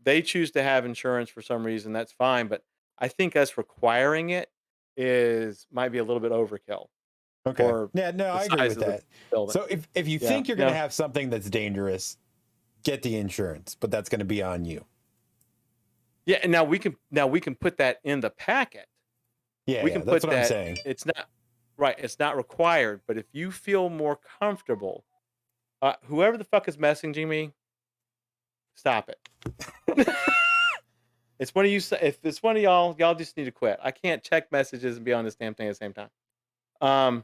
they choose to have insurance for some reason, that's fine. But I think us requiring it might be a little bit overkill. Okay. Yeah, no, I agree with that. So if you think you're going to have something that's dangerous, get the insurance, but that's going to be on you. Yeah, and now we can put that in the packet. Yeah, that's what I'm saying. It's not right. It's not required, but if you feel more comfortable, whoever the fuck is messaging me, stop it. It's one of you. If it's one of y'all just need to quit. I can't check messages and be on this damn thing at the same time.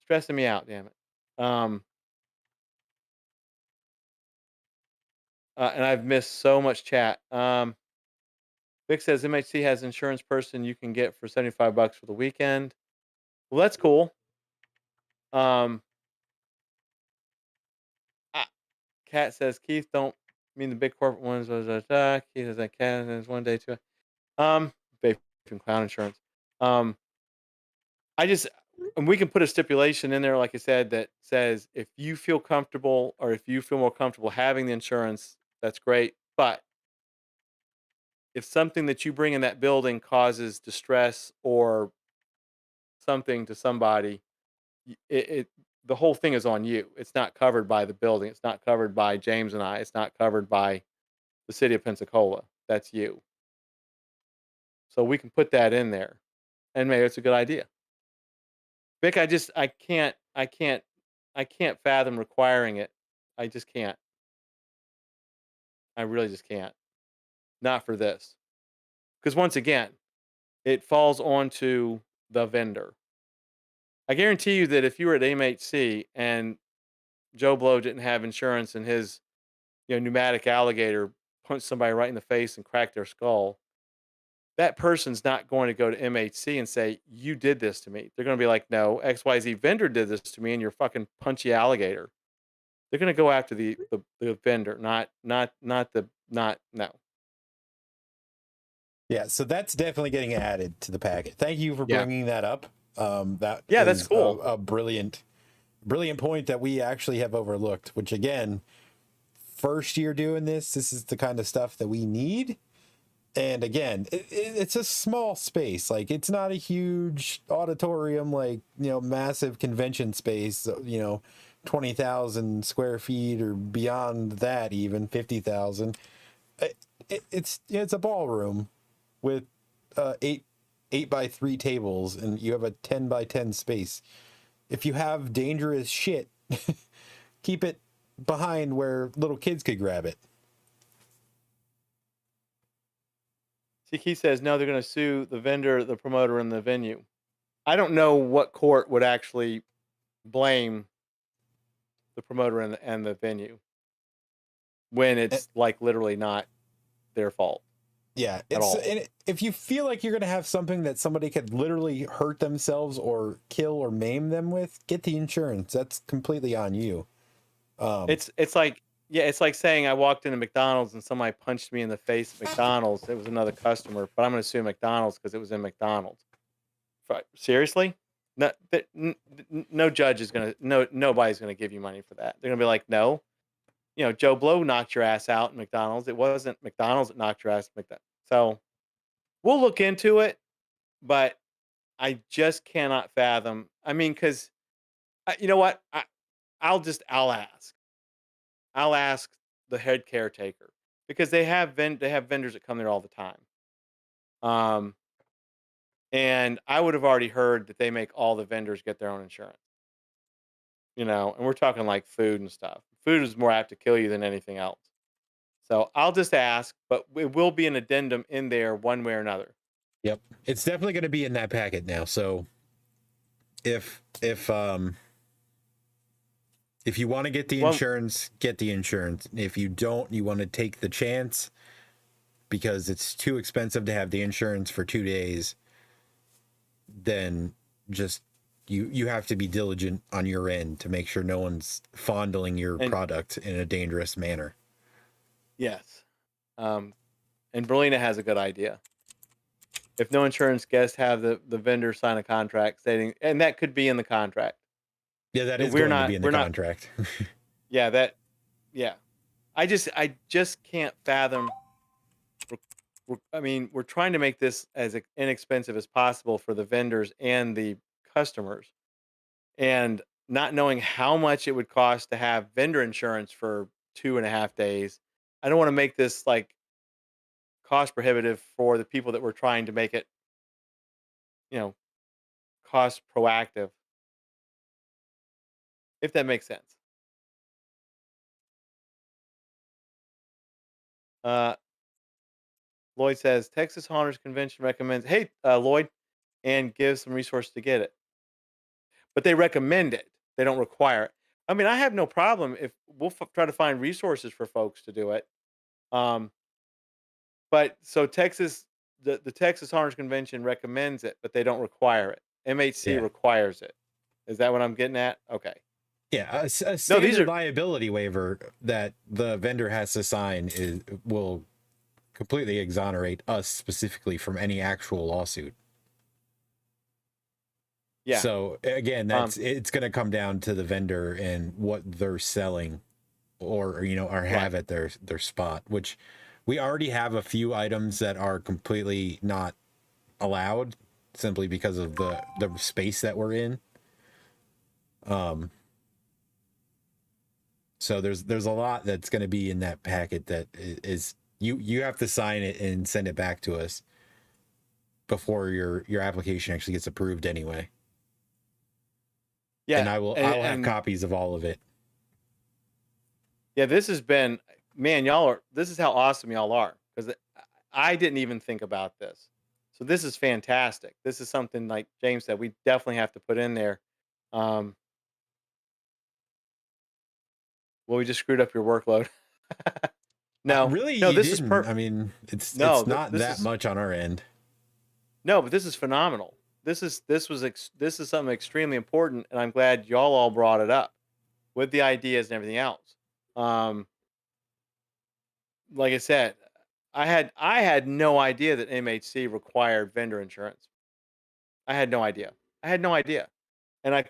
Stressing me out, damn it. And I've missed so much chat. Vic says MHC has an insurance person you can get for $75 for the weekend. Well, that's cool. Kat says Keith don't mean the big corporate ones. Keith says that Kat is one day too. Vape and clown insurance. And we can put a stipulation in there, like I said, that says if you feel comfortable or if you feel more comfortable having the insurance, that's great. But if something that you bring in that building causes distress or something to somebody, the whole thing is on you. It's not covered by the building. It's not covered by James and I. It's not covered by the city of Pensacola. That's you. So we can put that in there, and maybe it's a good idea. Vic, I can't fathom requiring it. I just can't. I really just can't. Not for this. Because once again, it falls onto the vendor. I guarantee you that if you were at MHC and Joe Blow didn't have insurance and his pneumatic alligator punched somebody right in the face and cracked their skull, that person's not going to go to MHC and say, you did this to me. They're going to be like, no, XYZ vendor did this to me and you're fucking punchy alligator. They're going to go after the vendor, no. Yeah, so that's definitely getting added to the packet. Thank you for bringing that up. That's cool. A brilliant point that we actually have overlooked, which again, first year doing this is the kind of stuff that we need. And again, it's a small space. Like, it's not a huge auditorium, like, massive convention space, 20,000 square feet or beyond that, even 50,000. It's a ballroom with 8x3 tables, and you have a 10x10 space. If you have dangerous shit, keep it behind where little kids could grab it. See, Keith says no, they're going to sue the vendor, the promoter, and the venue. I don't know what court would actually blame the promoter and the venue when it's like literally not their fault. Yeah, at all. And if you feel like you're going to have something that somebody could literally hurt themselves or kill or maim them with, get the insurance. That's completely on you. It's like saying I walked into McDonald's and somebody punched me in the face at McDonald's. It was another customer, but I'm going to sue McDonald's because it was in McDonald's. Seriously? No judge is going to nobody's going to give you money for that. They're going to be like, no. You know, Joe Blow knocked your ass out at McDonald's. It wasn't McDonald's that knocked your ass at McDonald's. So we'll look into it, but I just cannot fathom. I mean, because you know what? I'll ask. I'll ask the head caretaker because they have vendors that come there all the time. And I would have already heard that they make all the vendors get their own insurance. You know, and we're talking like food and stuff. Food is more apt to kill you than anything else. So I'll just ask, but it will be an addendum in there one way or another. Yep. It's definitely going to be in that packet now. So if you want to get the insurance, get the insurance. If you don't, you want to take the chance because it's too expensive to have the insurance for 2 days, then just you have to be diligent on your end to make sure no one's fondling your product in a dangerous manner. Yes. And Berlina has a good idea. If no insurance, guests have the vendor sign a contract stating, and that could be in the contract. Yeah, that is going to be in the contract. I just can't fathom. I mean, we're trying to make this as inexpensive as possible for the vendors and the customers, and not knowing how much it would cost to have vendor insurance for 2.5 days. I don't want to make this like cost prohibitive for the people that we're trying to make it, cost proactive. If that makes sense. Lloyd says Texas Haunters Convention recommends, hey, Lloyd, and gives some resources to get it. But they recommend it. They don't require it. I mean, I have no problem if we'll try to find resources for folks to do it. But so the Texas Haunters Convention recommends it, but they don't require it. MHC requires it. Is that what I'm getting at? Okay. Yeah, a standard liability waiver that the vendor has to sign will completely exonerate us specifically from any actual lawsuit. Yeah. So again, it's going to come down to the vendor and what they're selling, or have at their spot. Which we already have a few items that are completely not allowed simply because of the space that we're in. So there's a lot that's going to be in that packet that is you have to sign it and send it back to us before your application actually gets approved anyway. Yeah, and I will have copies of all of it. Yeah, this has been, man, this is how awesome y'all are, because I didn't even think about this. So this is fantastic. This is something, like James said, we definitely have to put in there. Well, we just screwed up your workload. No, this is perfect. I mean, it's not that much on our end. No, but this is phenomenal. This is something extremely important, and I'm glad y'all all brought it up with the ideas and everything else. Like I said, I had no idea that MHC required vendor insurance. I had no idea, and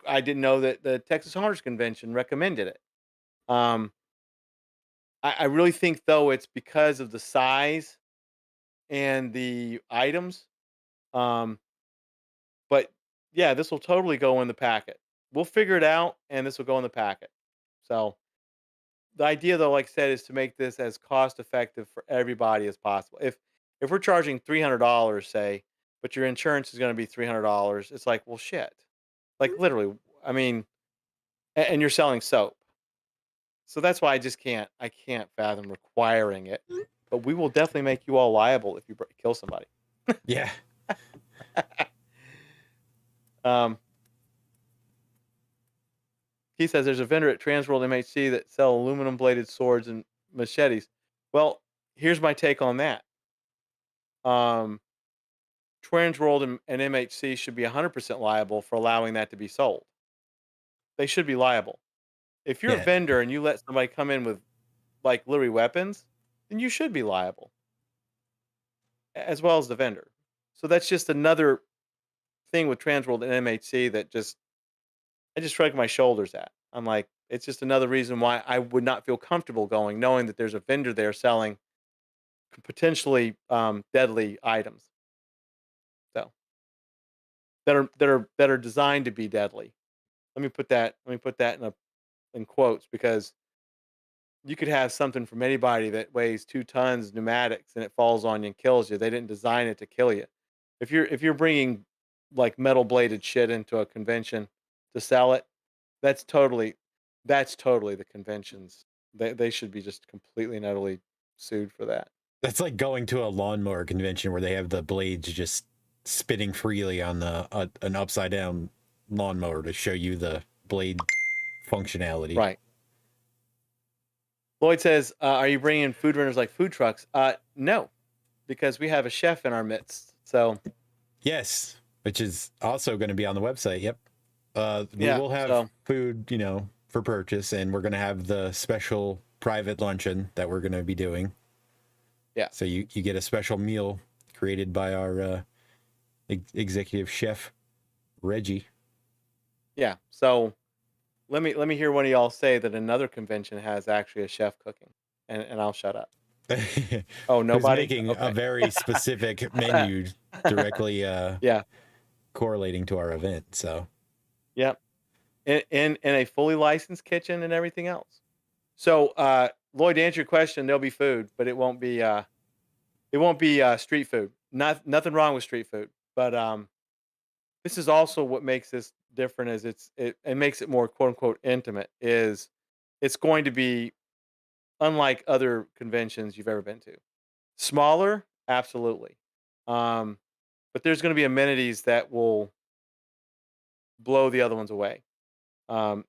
I didn't know that the Texas Haunters Convention recommended it. I really think, though, it's because of the size and the items. But yeah, this will totally go in the packet. We'll figure it out, and this will go in the packet. So the idea, though, like I said, is to make this as cost effective for everybody as possible. If we're charging $300, say, but your insurance is going to be $300, it's like, well, shit. Like literally, I mean, and you're selling soap. So that's why I can't fathom requiring it. But we will definitely make you all liable if you kill somebody. Yeah. Um, he says there's a vendor at Transworld MHC that sell aluminum bladed swords and machetes. Well, here's my take on that. Um, Transworld and MHC should be 100% liable for allowing that to be sold. They should be liable. If you're a Yeah. vendor and you let somebody come in with like literally weapons, then you should be liable as well as the vendor. So that's just another thing with Transworld and MHC that I just shrug my shoulders at. I'm like, it's just another reason why I would not feel comfortable going, knowing that there's a vendor there selling potentially deadly items. So that are designed to be deadly. Let me put that in quotes because you could have something from anybody that weighs 2 tons pneumatics and it falls on you and kills you. They didn't design it to kill you. If you're bringing like metal bladed shit into a convention to sell it, that's totally that's totally the conventions. They should be just completely and utterly sued for that. That's like going to a lawnmower convention where they have the blades just spinning freely on an upside down lawnmower to show you the blade functionality. Right. Lloyd says, "Are you bringing food runners like food trucks?" No, because we have a chef in our midst. So Yes, which is also going to be on the website. Yep. We yeah, will have so food, for purchase, and we're going to have the special private luncheon that we're going to be doing. yeah, So you get a special meal created by our executive chef, Reggie. yeah. So let me hear one of y'all say that another convention has actually a chef cooking, and I'll shut up. Oh, Who's nobody? making a Okay. very specific menu directly Yeah. correlating to our event. So Yep. In a fully licensed kitchen and everything else. So, Lloyd, to answer your question, there'll be food, but it won't be street food. Nothing wrong with street food, but this is also what makes this different. Is it makes it more quote unquote intimate. Is it's going to be unlike other conventions you've ever been to. Smaller, absolutely, um, but there's going to be amenities that will blow the other ones away.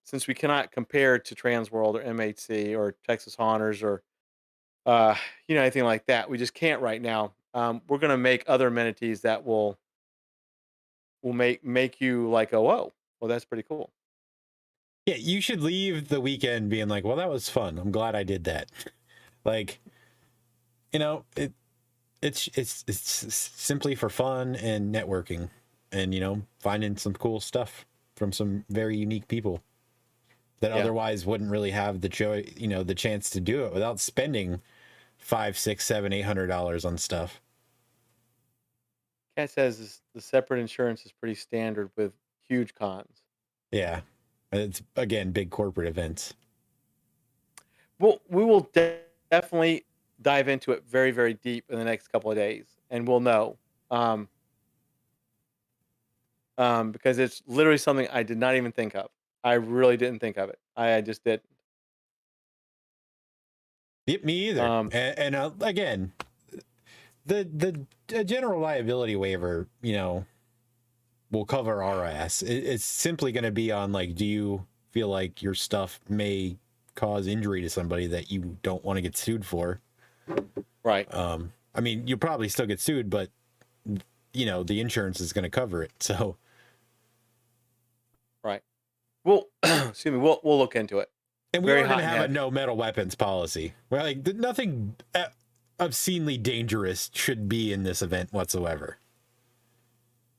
Since we cannot compare to Transworld or MHC or Texas Honors or uh, anything like that, we just can't right now. We're going to make other amenities that will make you like, oh, whoa, well, that's pretty cool. yeah, you should leave the weekend being like, well, that was fun. I'm glad I did that. Like, it's simply for fun and networking and finding some cool stuff from some very unique people that Yeah. otherwise wouldn't really have the the chance to do it without spending $500, $600, $700, $800 on stuff. Cat says the separate insurance is pretty standard with huge cons. Yeah, it's again big corporate events. Well, we will definitely dive into it very, very deep in the next couple of days, and we'll know. Um, because it's literally something I did not even think of. I really didn't think of it. I just didn't. Yep, me either. And again, the general liability waiver, will cover our ass. It's simply going to be on like, do you feel like your stuff may cause injury to somebody that you don't want to get sued for? Right. I mean, you'll probably still get sued, but the insurance is going to cover it. So, Right. Well, excuse me. We'll look into it. and we Very are going hot to and have a heavy. no metal weapons policy. Where like nothing obscenely dangerous should be in this event whatsoever.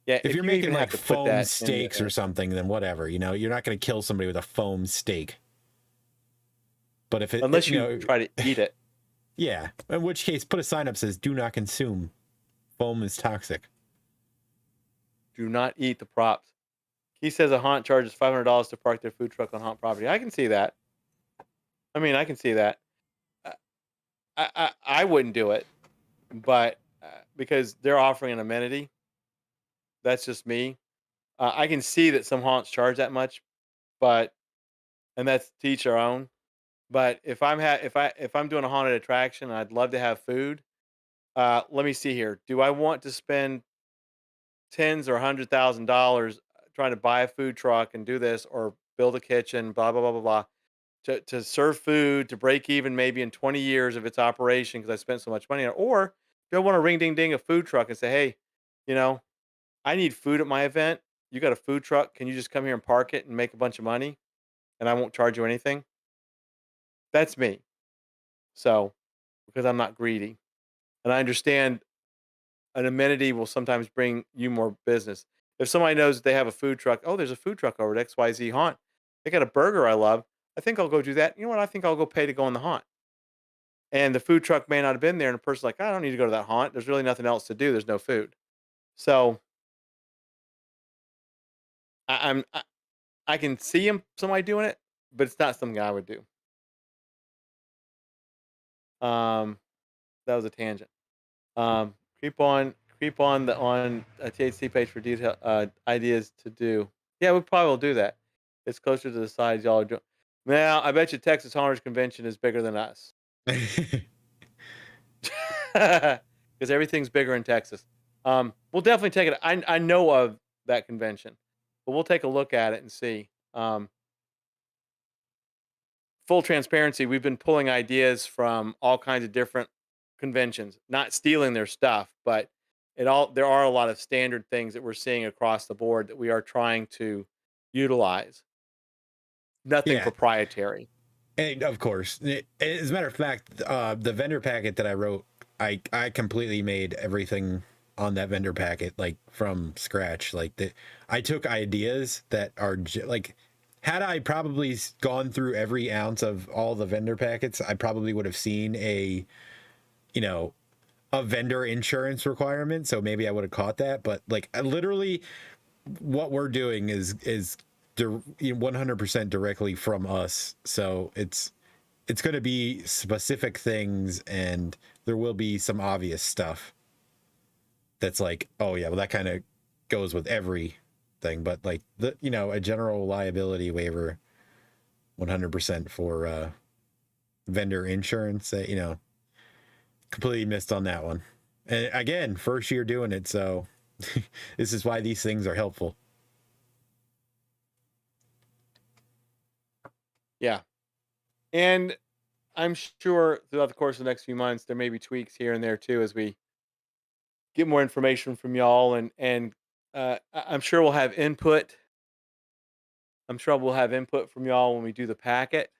Yeah. If you're you making even like have to put foam that in steaks or something, then whatever. You're not going to kill somebody with a foam steak. But if it unless you try to eat it. yeah, in which case put a sign up that says do not consume. Foam is toxic. Do not eat the props. He says a haunt charges $500 to park their food truck on haunt property. I can see that. I mean, I can see that. I wouldn't do it, but because they're offering an amenity, that's just me. I can see that some haunts charge that much, but and that's to each our own. But if I'm doing a haunted attraction, I'd love to have food. Let me see here. Do I want to spend tens or $100,000 trying to buy a food truck and do this, or build a kitchen, blah blah blah blah blah, to serve food to break even maybe in 20 years of its operation because I spent so much money on it? Or do I want to ring ding ding a food truck and say, hey, you know, I need food at my event. You got a food truck? Can you just come here and park it and make a bunch of money, and I won't charge you anything? That's me. So because I'm not greedy, and I understand an amenity will sometimes bring you more business. If somebody knows they have a food truck, oh, there's a food truck over at XYZ Haunt. They got a burger I love. I think I'll go do that. You know what? I think I'll go pay to go in the haunt. And the food truck may not have been there, and the person's like, I don't need to go to that haunt. There's really nothing else to do. There's no food. So I can see somebody doing it, but it's not something I would do. That was a tangent. Creep on the THC page for detail ideas to do. Yeah, we probably will do that. It's closer to the size y'all are doing. Now, I bet you Texas Haunters Convention is bigger than us because everything's bigger in Texas. We'll definitely take it. I know of that convention, but we'll take a look at it and see. Full transparency, we've been pulling ideas from all kinds of different conventions, not stealing their stuff, but there are a lot of standard things that we're seeing across the board that we are trying to utilize. Nothing Yeah. proprietary. And of course, as a matter of fact, the vendor packet that I wrote, I completely made everything on that vendor packet like from scratch. Like I took ideas that are like, had I probably gone through every ounce of all the vendor packets, I probably would have seen a vendor insurance requirement. So maybe I would have caught that. But like, literally, what we're doing is 100% directly from us. So it's going to be specific things, and there will be some obvious stuff that's like, oh yeah, well that kind of goes with everything. But like a general liability waiver, 100% for vendor insurance. Completely missed on that one. And again, first year doing it, so this is why these things are helpful. Yeah. And I'm sure throughout the course of the next few months, there may be tweaks here and there too as we get more information from y'all. And I'm sure we'll have input. I'm sure we'll have input from y'all when we do the packet.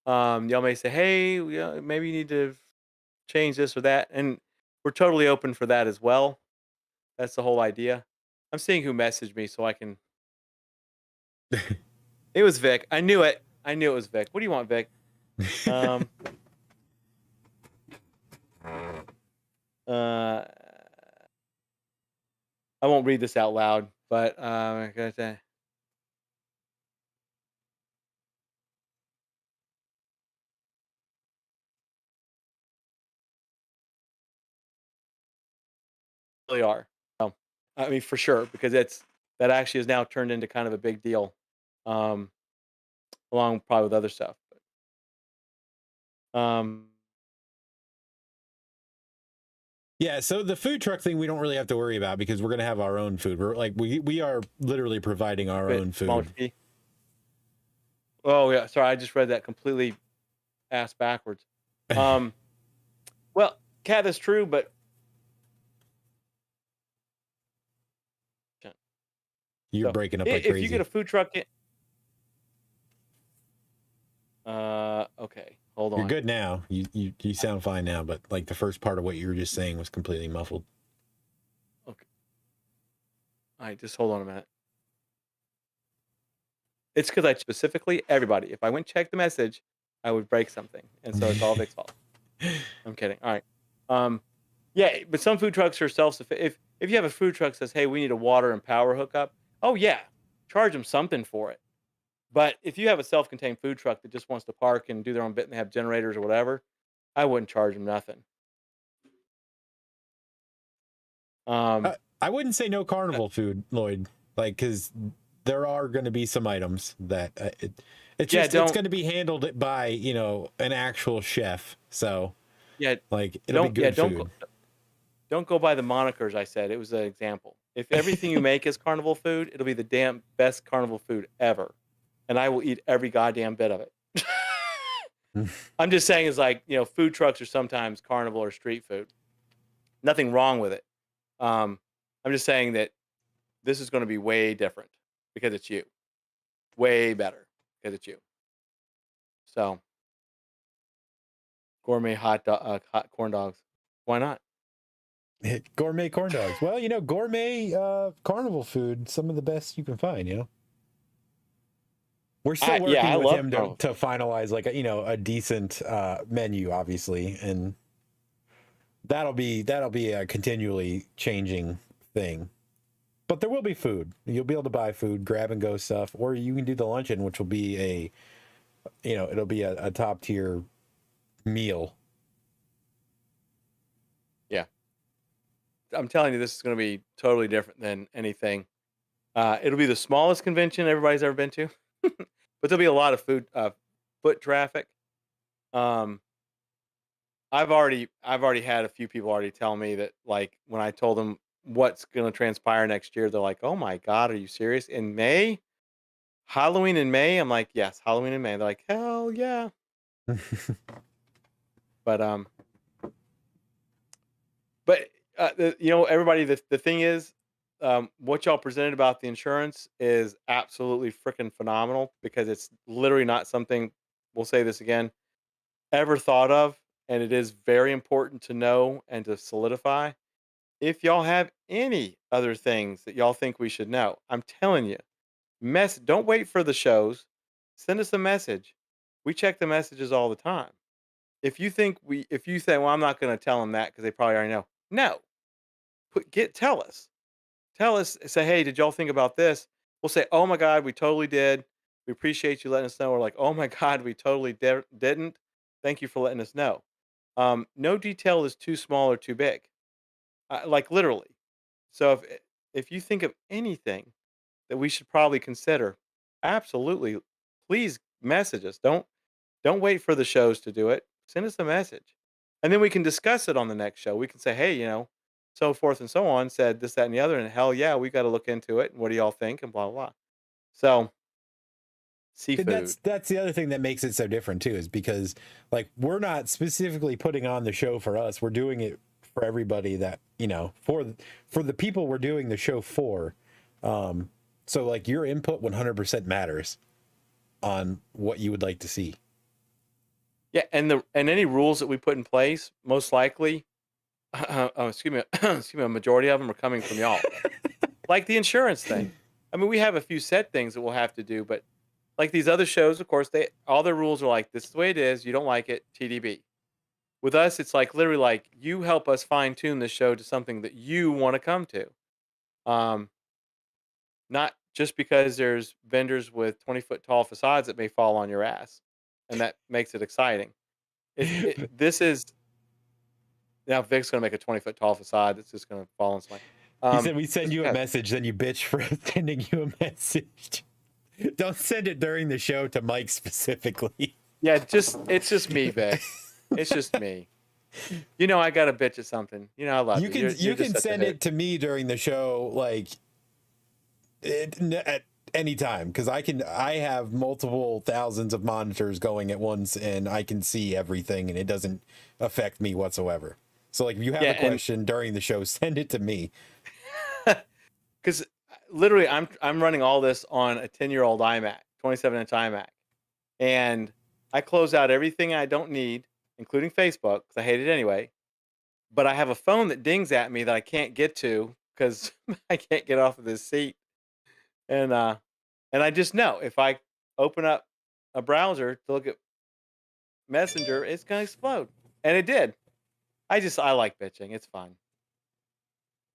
Y'all may say, hey, maybe you need to change this or that. And we're totally open for that as well. That's the whole idea. I'm seeing who messaged me so I can. It was Vic. I knew it. I knew it was Vic. What do you want, Vic? I won't read this out loud, but I gotta say. Really are. I mean, for sure, because that actually has now turned into kind of a big deal, along probably with other stuff. Yeah, so the food truck thing we don't really have to worry about because we're gonna have our own food. We're like we are literally providing our own food. Oh yeah, sorry, I just read that completely ass backwards. Well, Cat, that's true, but you're breaking up like if crazy. you get a food truck, okay, hold on. You're good now. You sound fine now, but like the first part of what you were just saying was completely muffled. Okay. All right, just hold on a minute. It's because I specifically, everybody, if I went check the message, I would break something. And so it's all Vic's fault. I'm kidding. All right. Yeah, but some food trucks are self-sufficient. If you have a food truck that says, hey, we need a water and power hookup, oh yeah, charge them something for it. But if you have a self-contained food truck that just wants to park and do their own bit and they have generators or whatever, I wouldn't charge them nothing. I wouldn't say no carnival food, Lloyd, like, because there are going to be some items that It's Yeah, just it's don't going to be handled by an actual chef, so yeah like it'll be good don't food. don't go by the monikers I said. It was an example. If everything you make is carnival food, it'll be the damn best carnival food ever, and I will eat every goddamn bit of it. I'm just saying, is like food trucks are sometimes carnival or street food. Nothing wrong with it. I'm just saying that this is going to be way different because it's you. Way better because it's you. So gourmet hot corn dogs. Why not? Gourmet corn dogs. Well, gourmet carnival food, some of the best you can find. We're still I working with love him to, carnival to food. finalize like a decent menu, obviously, and that'll be a continually changing thing. But there will be food. You'll be able to buy food, grab and go stuff, or you can do the luncheon, which will be it'll be a top tier meal. Yeah, I'm telling you, this is going to be totally different than anything. It'll be the smallest convention everybody's ever been to, but there'll be a lot of foot traffic. Um, I've already had a few people already tell me that, like, when I told them what's going to transpire next year, they're like, "Oh my god, are you serious? In May? Halloween in May?" I'm like, "Yes, Halloween in May." They're like, "Hell yeah!" But But everybody. The thing is, what y'all presented about the insurance is absolutely freaking phenomenal because it's literally not something. We'll say this again. Ever thought of, and it is very important to know and to solidify. If y'all have any other things that y'all think we should know, I'm telling you, don't wait for the shows. Send us a message. We check the messages all the time. If you say, well, I'm not going to tell them that because they probably already know. No, tell us. Tell us, say, hey, did y'all think about this? We'll say, oh my God, we totally did. We appreciate you letting us know. We're like, oh my God, we totally didn't. Thank you for letting us know. No detail is too small or too big, like literally. So if you think of anything that we should probably consider, absolutely, please message us. Don't wait for the shows to do it. Send us a message. And then we can discuss it on the next show. We can say, hey, so forth and so on said this, that, and the other. And hell yeah, we got to look into it. And what do y'all think? And blah, blah, blah. So, And seafood. that's the other thing that makes it so different too, is because like we're not specifically putting on the show for us. We're doing it for everybody that, for the people we're doing the show for. So like your input 100% matters on what you would like to see. Yeah. And any rules that we put in place, most likely, excuse me, a majority of them are coming from y'all. Like the insurance thing. I mean, we have a few set things that we'll have to do, but like these other shows, of course, all their rules are like, this is the way it is. You don't like it, TDB. With us, it's like literally like you help us fine tune the show to something that you want to come to. Not just because there's vendors with 20-foot tall facades that may fall on your ass, and that makes it exciting. This is now Vic's gonna make a 20-foot tall facade that's just gonna fall on somebody. He said we send Just you a because. message, then you bitch for sending you a message. Don't send it during the show to Mike specifically. Yeah, it's just me, Vic. It's just me. I got to bitch at something. I love you. You You're just can such a send hoot. it to me during the show, like at any time, because I have multiple thousands of monitors going at once, and I can see everything, and it doesn't affect me whatsoever. So, like, if you have Yeah, a question during the show, send it to me. because literally, I'm running all this on a 10-year-old iMac, 27-inch iMac, and I close out everything I don't need, including Facebook, because I hate it anyway. But I have a phone that dings at me that I can't get to because I can't get off of this seat, and I just know if I open up a browser to look at Messenger, it's gonna explode, and it did. I like bitching. It's fun.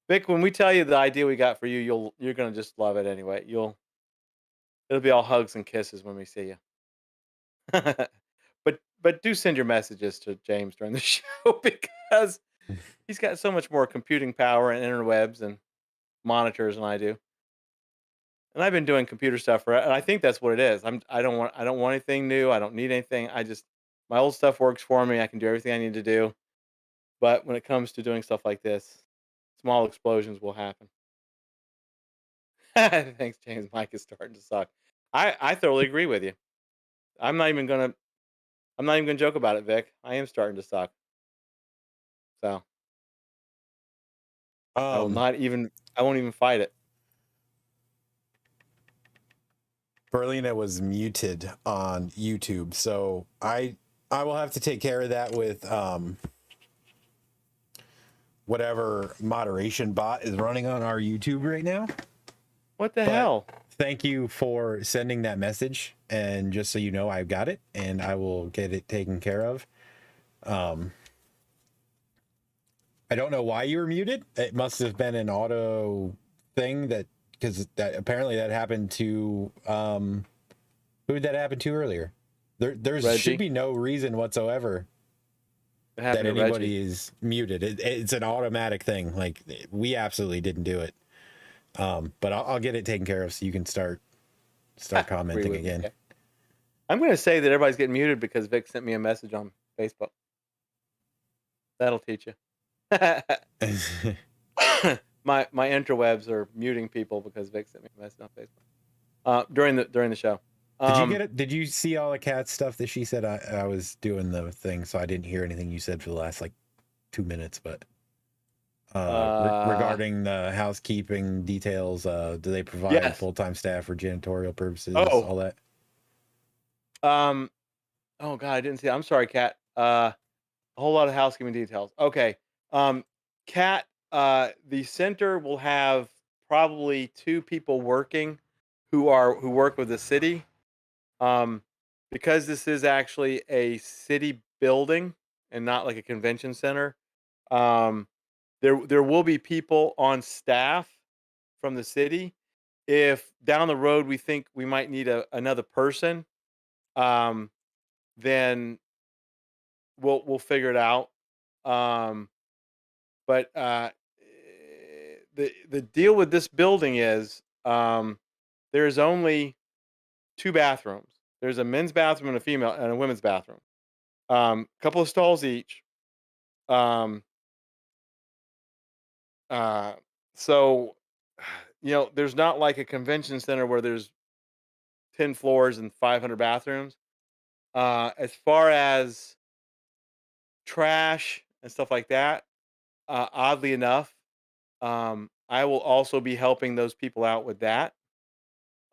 Vic, when we tell you the idea we got for you, you're gonna just love it anyway. It'll be all hugs and kisses when we see you. but do send your messages to James during the show because he's got so much more computing power and interwebs and monitors than I do. and I've been doing computer stuff for, and I think that's what it is. I don't want anything new. I don't need anything. My old stuff works for me. I can do everything I need to do. But when it comes to doing stuff like this, small explosions will happen. Thanks, James. Mike is starting to suck. I thoroughly agree with you. I'm not even gonna I'm not even gonna joke about it, Vic. I am starting to suck. So Um, I won't even fight it. Berlina was muted on YouTube, so I will have to take care of that with whatever moderation bot is running on our YouTube right now. What the But hell? thank you for sending that message, and just so you know, I've got it, and I will get it taken care of. I don't know why you were muted. It must have been an auto thing because that apparently that happened to who did that happen to earlier? There should Reggie? be no reason whatsoever It that happened to anybody Reggie. is muted. It's an automatic thing. Like, we absolutely didn't do it. But I'll get it taken care of so you can start Agree commenting with me. again. Okay. I'm gonna say that everybody's getting muted because Vic sent me a message on Facebook. That'll teach you. my interwebs are muting people because Vic sent me a message on Facebook during the show. Did you get it? Did you see all the cat stuff that she said? I was doing the thing, so I didn't hear anything you said for the last like 2 minutes. But regarding the housekeeping details, do they provide Yes. full-time staff for janitorial purposes? Oh. All that. Oh God, I didn't see. I'm sorry, Kat. A whole lot of housekeeping details. Okay. Kat, the center will have probably 2 people working who work with the city. Because this is actually a city building and not like a convention center. There will be people on staff from the city. If down the road we think we might need another person, um, then we'll figure it out. But the deal with this building is there's only 2 bathrooms. There's a men's bathroom and a women's bathroom. Couple of stalls each. Um, so there's not like a convention center where there's 10 floors and 500 bathrooms. As far as trash and stuff like that, oddly enough, I will also be helping those people out with that.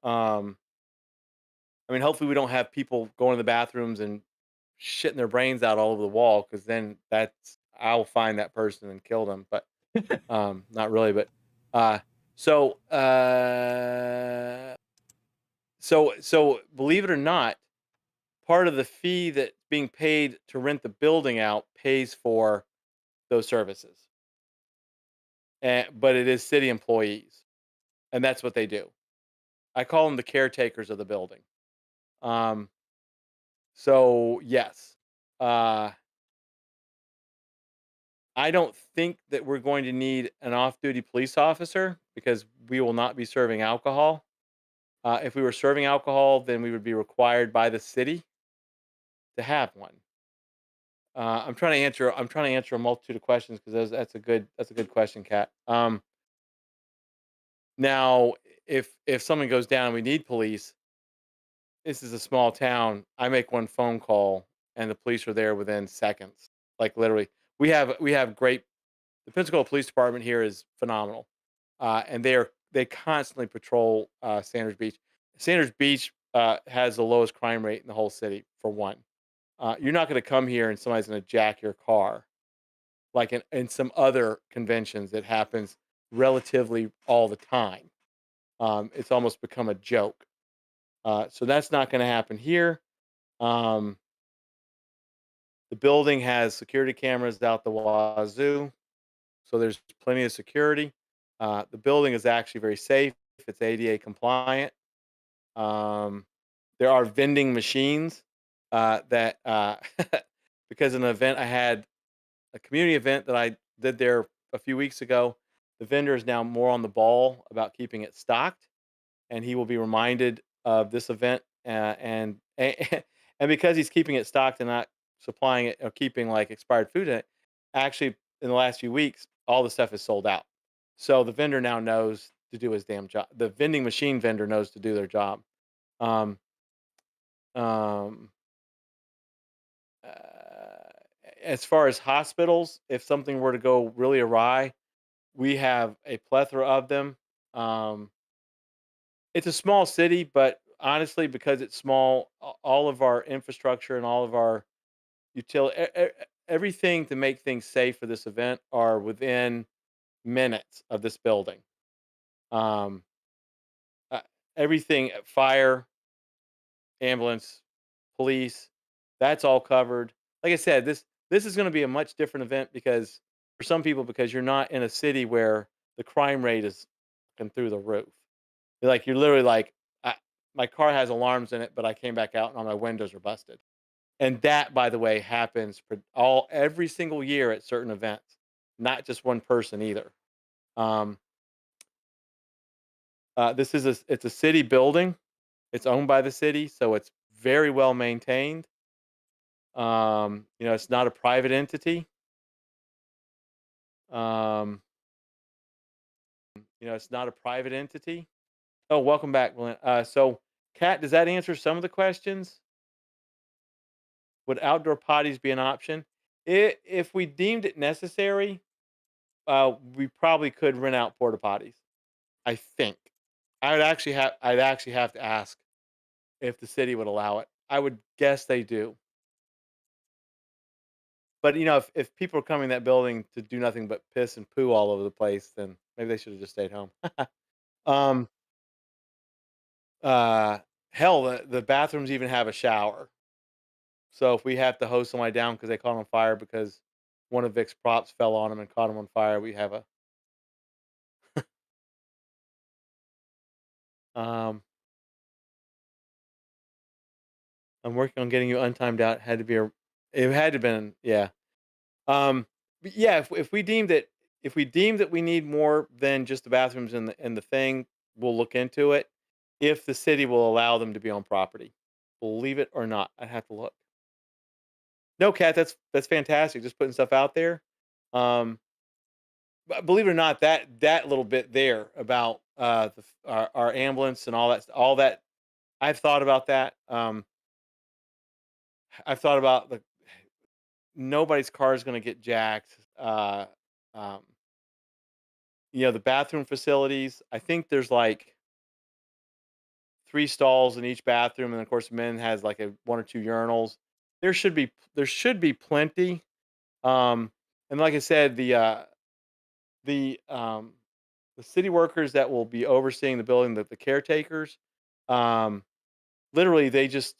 I mean, hopefully we don't have people going to the bathrooms and shitting their brains out all over the wall, because then I'll find that person and kill them. But not really. But uh, so uh, so believe it or not, part of the fee that's being paid to rent the building out pays for those services. But it is city employees, and that's what they do. I call them the caretakers of the building. So yes, uh, I don't think that we're going to need an off-duty police officer because we will not be serving alcohol. If we were serving alcohol, then we would be required by the city to have one. I'm trying to answer. I'm trying to answer a multitude of questions because that's a good question, Kat. Now, if someone goes down and we need police, this is a small town. I make one phone call and the police are there within seconds. Like literally, we have great. The Pensacola Police Department here is phenomenal, and they constantly patrol Sanders Beach. Sanders Beach has the lowest crime rate in the whole city. For one, you're not going to come here and somebody's going to jack your car, like in some other conventions that happens relatively all the time. It's almost become a joke. So that's not going to happen here. Um, the building has security cameras out the wazoo, so there's plenty of security. The building is actually very safe. It's ADA compliant. Um, there are vending machines that because of an event I had, a community event that I did there a few weeks ago. The vendor is now more on the ball about keeping it stocked. and he will be reminded of this event. And because he's keeping it stocked and not supplying it or keeping like expired food in it, actually in the last few weeks, all the stuff is sold out. So the vendor now knows to do his damn job. The vending machine vendor knows to do their job. Um, um, uh, as far as hospitals, if something were to go really awry, we have a plethora of them. Um, it's a small city, but honestly, because it's small, all of our infrastructure and all of our utility, everything to make things safe for this event are within minutes of this building. Um, uh, everything, fire, ambulance, police, that's all covered. Like I said, this is going to be a much different event because for some people, because you're not in a city where the crime rate is fucking through the roof. Like you're literally like, I, my car has alarms in it, but I came back out and all my windows are busted. And that, by the way, happens for every single year at certain events, not just one person either. Um, this is it's a city building. It's owned by the city, so it's very well maintained. It's not a private entity. Um, it's not a private entity. Oh, welcome back, Glenn. So, Kat, does that answer some of the questions? Would outdoor potties be an option? If we deemed it necessary, we probably could rent out porta potties. I think. I'd actually have to ask if the city would allow it. I would guess they do. But if people are coming in that building to do nothing but piss and poo all over the place, then maybe they should have just stayed home. um, uh, hell, the bathrooms even have a shower. So if we have to hose somebody down because they caught on fire because one of Vic's props fell on them and caught them on fire, we have a. Um, I'm working on getting you untimed out. It had to been, yeah. But yeah, if we deem that we need more than just the bathrooms and the thing, we'll look into it. If the city will allow them to be on property, believe it or not, I have to look. No, Cat, that's fantastic. Just putting stuff out there. Um, but believe it or not, that little bit there about our ambulance and all that, I've thought about that. I've thought about nobody's car is going to get jacked. Um, the bathroom facilities. I think there's like 3 stalls in each bathroom, and of course, men has like a 1 or 2 urinals. There should be plenty. Um, and like I said, the um, the city workers that will be overseeing the building, the caretakers, um, literally they just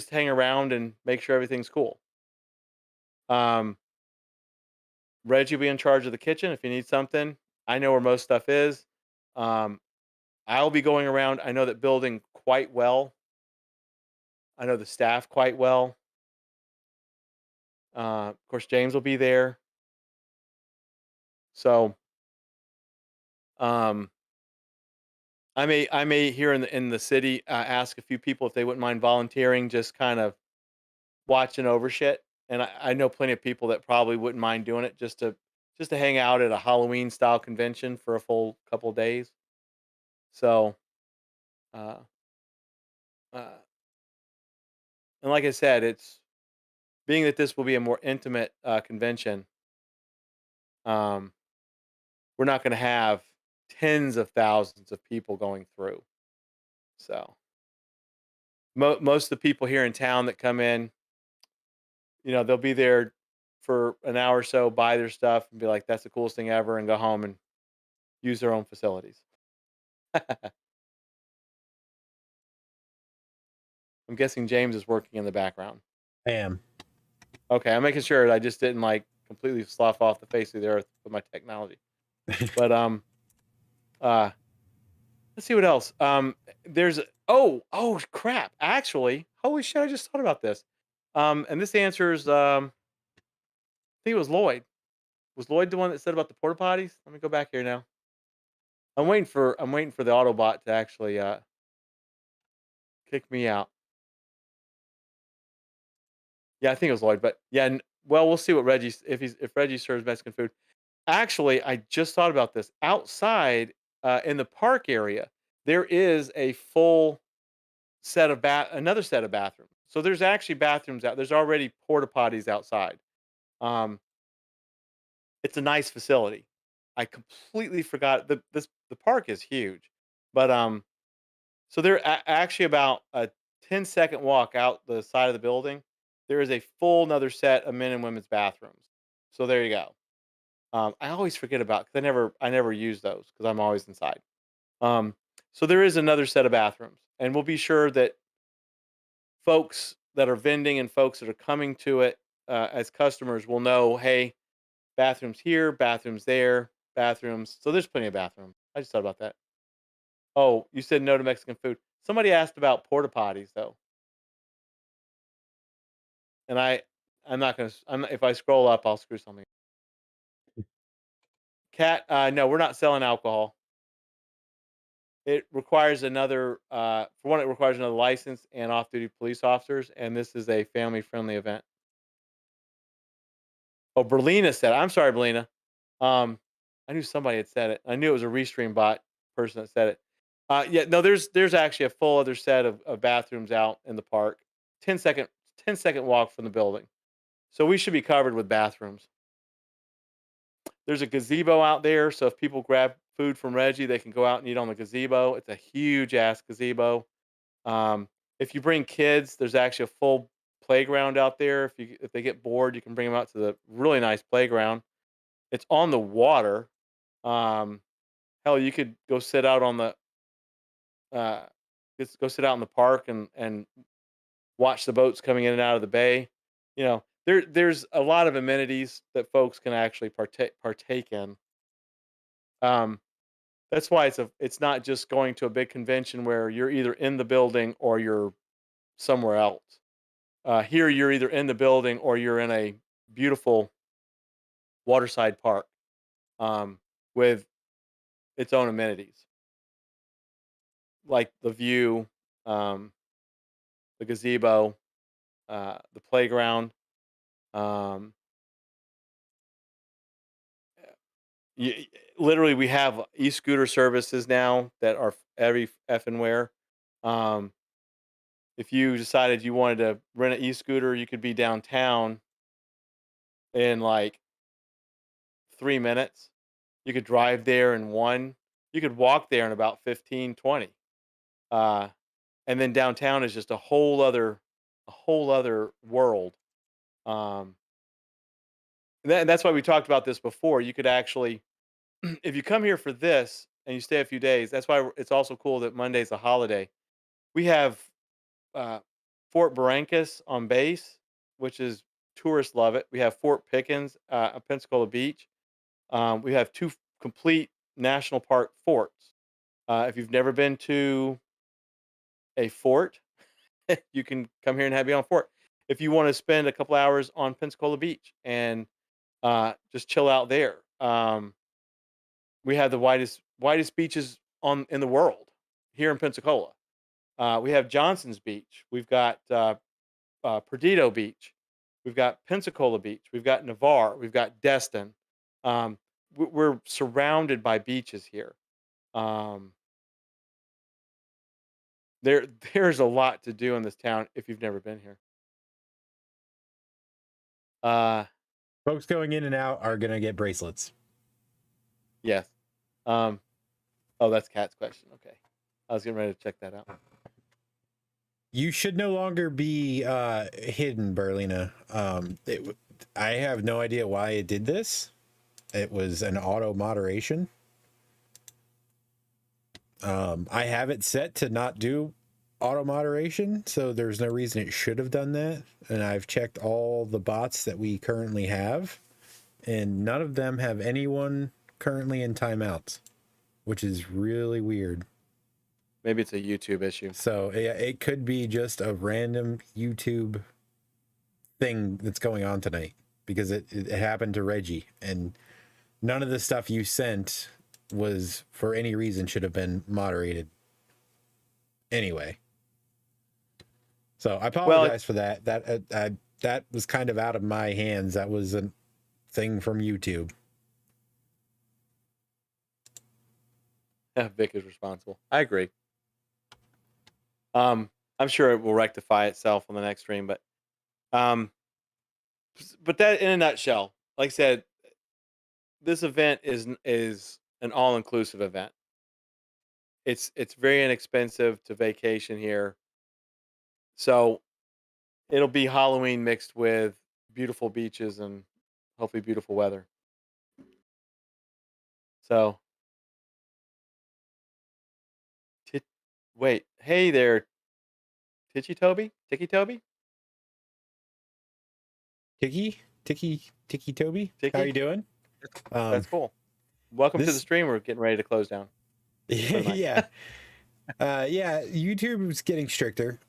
hang around and make sure everything's cool. Um, Reggie will be in charge of the kitchen if you need something. I know where most stuff is. Um, I'll be going around. I know that building quite well. I know the staff quite well. Of course, James will be there. So, um, I may here in the city ask a few people if they wouldn't mind volunteering, just kind of watching over shit. And I know plenty of people that probably wouldn't mind doing it just to hang out at a Halloween style convention for a full couple of days. So, uh, uh, and like I said, it's being that this will be a more intimate convention. Um, we're not going to have tens of thousands of people going through. So most of the people here in town that come in, they'll be there for an hour or so, buy their stuff, and be like, "That's the coolest thing ever," and go home and use their own facilities. I'm guessing James is working in the background. I am. Okay, I'm making sure I just didn't like completely slough off the face of the earth with my technology. But uh, let's see what else. There's oh crap! Actually, holy shit! I just thought about this. And this answers. I think it was Lloyd. Was Lloyd the one that said about the porta potties? Let me go back here now. I'm waiting for the Autobot to actually kick me out. Yeah, I think it was Lloyd, but yeah. Well, we'll see what if Reggie serves Mexican food. Actually, I just thought about this. Outside, in the park area, there is a full another set of bathrooms. So there's actually bathrooms out. There's already porta potties outside. Um, it's a nice facility. I completely forgot the park is huge, but so they're actually about a 10-second walk out the side of the building. There is a full another set of men and women's bathrooms. So there you go. I always forget about because I never use those because I'm always inside. Um, so there is another set of bathrooms, and we'll be sure that folks that are vending and folks that are coming to it as customers will know, hey, bathrooms here, bathrooms there, bathrooms. So there's plenty of bathrooms. I just thought about that. Oh, you said no to Mexican food. Somebody asked about porta potties though, and I'm not gonna. If I scroll up, I'll screw something. Cat, no, we're not selling alcohol. It requires for one, it requires another license and off-duty police officers, and this is a family-friendly event. Oh, Berlina said, I'm sorry, Berlina. I knew somebody had said it. I knew it was a Restream bot person that said it. Yeah, no, there's actually a full other set of bathrooms out in the park. 10-second 10-second walk from the building. So we should be covered with bathrooms. There's a gazebo out there, so if people grab food from Reggie, they can go out and eat on the gazebo. It's a huge ass gazebo. Um, if you bring kids, there's actually a full playground out there. If they get bored, you can bring them out to the really nice playground. It's on the water. Um, hell, you could go sit out on the uh, just go sit out in the park and watch the boats coming in and out of the bay. There's a lot of amenities that folks can actually partake in. Um, that's why it's not just going to a big convention where you're either in the building or you're somewhere else. Here, you're either in the building or you're in a beautiful waterside park um, with its own amenities, like the view, um, the gazebo, the playground. Um, y- Literally, we have e-scooter services now that are every effing where. Um, if you decided you wanted to rent an e-scooter, you could be downtown in like 3 minutes. You could drive there in one. You could walk there in about 15, 20. Uh, and then downtown is just a whole other world. Um, and that's why we talked about this before. You could actually, if you come here for this and you stay a few days, that's why it's also cool that Monday's a holiday. We have uh, Fort Barrancas on base, which is tourists love it. We have Fort Pickens at Pensacola Beach. We have two complete national park forts. If you've never been to a fort, you can come here and have you on fort. If you want to spend a couple hours on Pensacola Beach and just chill out there, we have the widest beaches in the world here in Pensacola. We have Johnson's Beach. We've got Perdido Beach. We've got Pensacola Beach. We've got Navarre. We've got Destin. Um, we're surrounded by beaches here. Um, there's a lot to do in this town if you've never been here. Uh, Folks going in and out are gonna get bracelets. yes. Oh, that's Kat's question. Okay, I was getting ready to check that out. You should no longer be hidden, Berlina. I have no idea why it did this. It was an auto moderation. I have it set to not do auto moderation, so there's no reason it should have done that. And I've checked all the bots that we currently have, and none of them have anyone currently in timeouts, which is really weird. Maybe it's a YouTube issue. So it could be just a random YouTube thing that's going on tonight, because it happened to Reggie, and none of the stuff you sent was for any reason should have been moderated anyway. So I apologize for that. That was kind of out of my hands. That was a thing from YouTube. Yeah, Vic is responsible. I agree. I'm sure it will rectify itself on the next stream, but that in a nutshell, like I said, this event is an all-inclusive event. It's very inexpensive to vacation here. So it'll be Halloween mixed with beautiful beaches and hopefully beautiful weather. So wait, hey there, Tiki Toby? Tiki Toby. Tiki? How you doing? That's cool. Welcome to the stream. We're getting ready to close down. Yeah. Yeah, YouTube's getting stricter.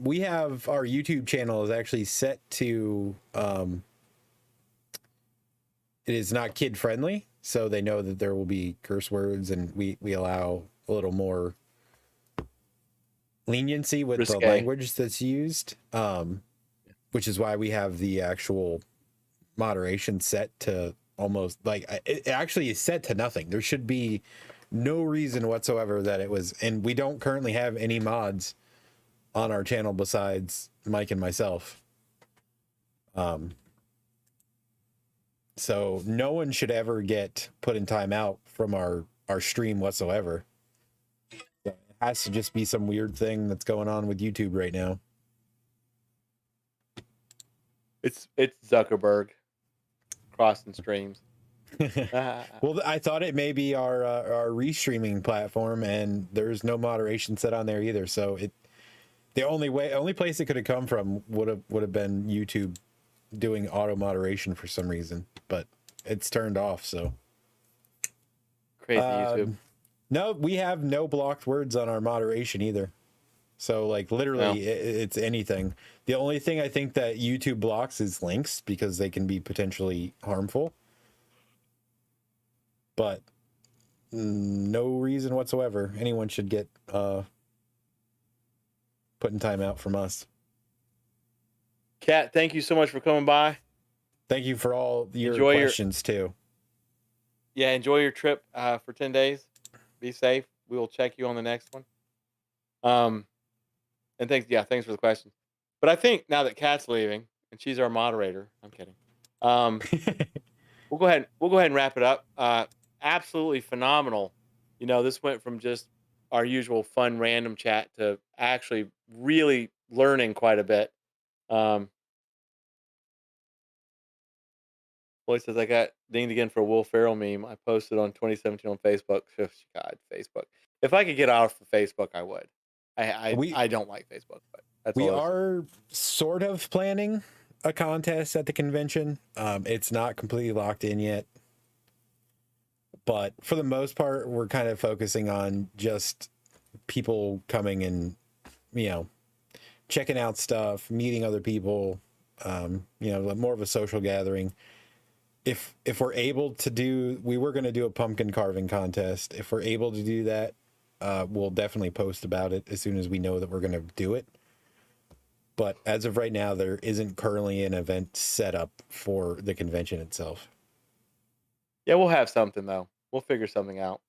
We have our YouTube channel is actually set to it is not kid friendly, so they know that there will be curse words, and we allow a little more leniency with Risque. the language that's used, which is why we have the actual moderation set to almost like it actually is set to nothing. There should be no reason whatsoever that it was, and we don't currently have any mods on our channel besides Mike and myself. So no one should ever get put in timeout from our stream whatsoever. So it has to just be some weird thing that's going on with YouTube right now. It's Zuckerberg crossing streams. Well, I thought it may be our restreaming platform, and there's no moderation set on there either. So the only place it could have come from would have been YouTube doing auto moderation for some reason, but it's turned off. So crazy YouTube. No, we have no blocked words on our moderation either. So like literally, it's anything. The only thing I think that YouTube blocks is links because they can be potentially harmful. But no reason whatsoever anyone should get put in timeout from us. Kat, thank you so much for coming by. Thank you for all your questions too. Yeah, enjoy your trip for 10 days. Be safe. We will check you on the next one. And thanks for the question. But I think now that Kat's leaving and she's our moderator, I'm kidding. We'll go ahead and wrap it up. Absolutely phenomenal. This went from just our usual fun random chat to actually really learning quite a bit. Boy says I got dinged again for a Will Ferrell meme I posted on 2017 on Facebook. God, Facebook. If I could get off of Facebook, I would. I don't like Facebook, but that's we are sort of planning a contest at the convention. It's not completely locked in yet, but for the most part, we're kind of focusing on just people coming and checking out stuff, meeting other people. More of a social gathering. If we're able to we were going to do a pumpkin carving contest. If we're able to do that, we'll definitely post about it as soon as we know that we're going to do it. But as of right now, there isn't currently an event set up for the convention itself. Yeah, we'll have something though. We'll figure something out.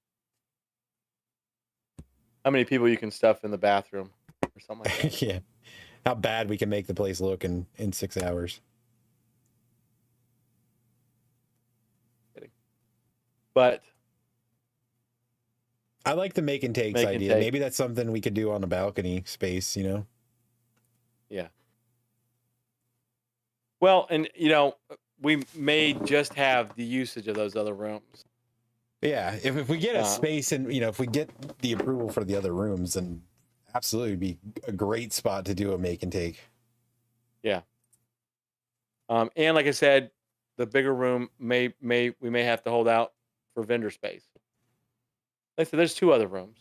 How many people you can stuff in the bathroom or something like that. Yeah. How bad we can make the place look in 6 hours. But I like the make and takes idea. Maybe that's something we could do on a balcony space, Yeah. Well, and we may just have the usage of those other rooms. Yeah, if we get a space and if we get the approval for the other rooms, then absolutely be a great spot to do a make and take. Yeah. And like I said, the bigger room we may have to hold out for vendor space. Like I said, there's 2 other rooms.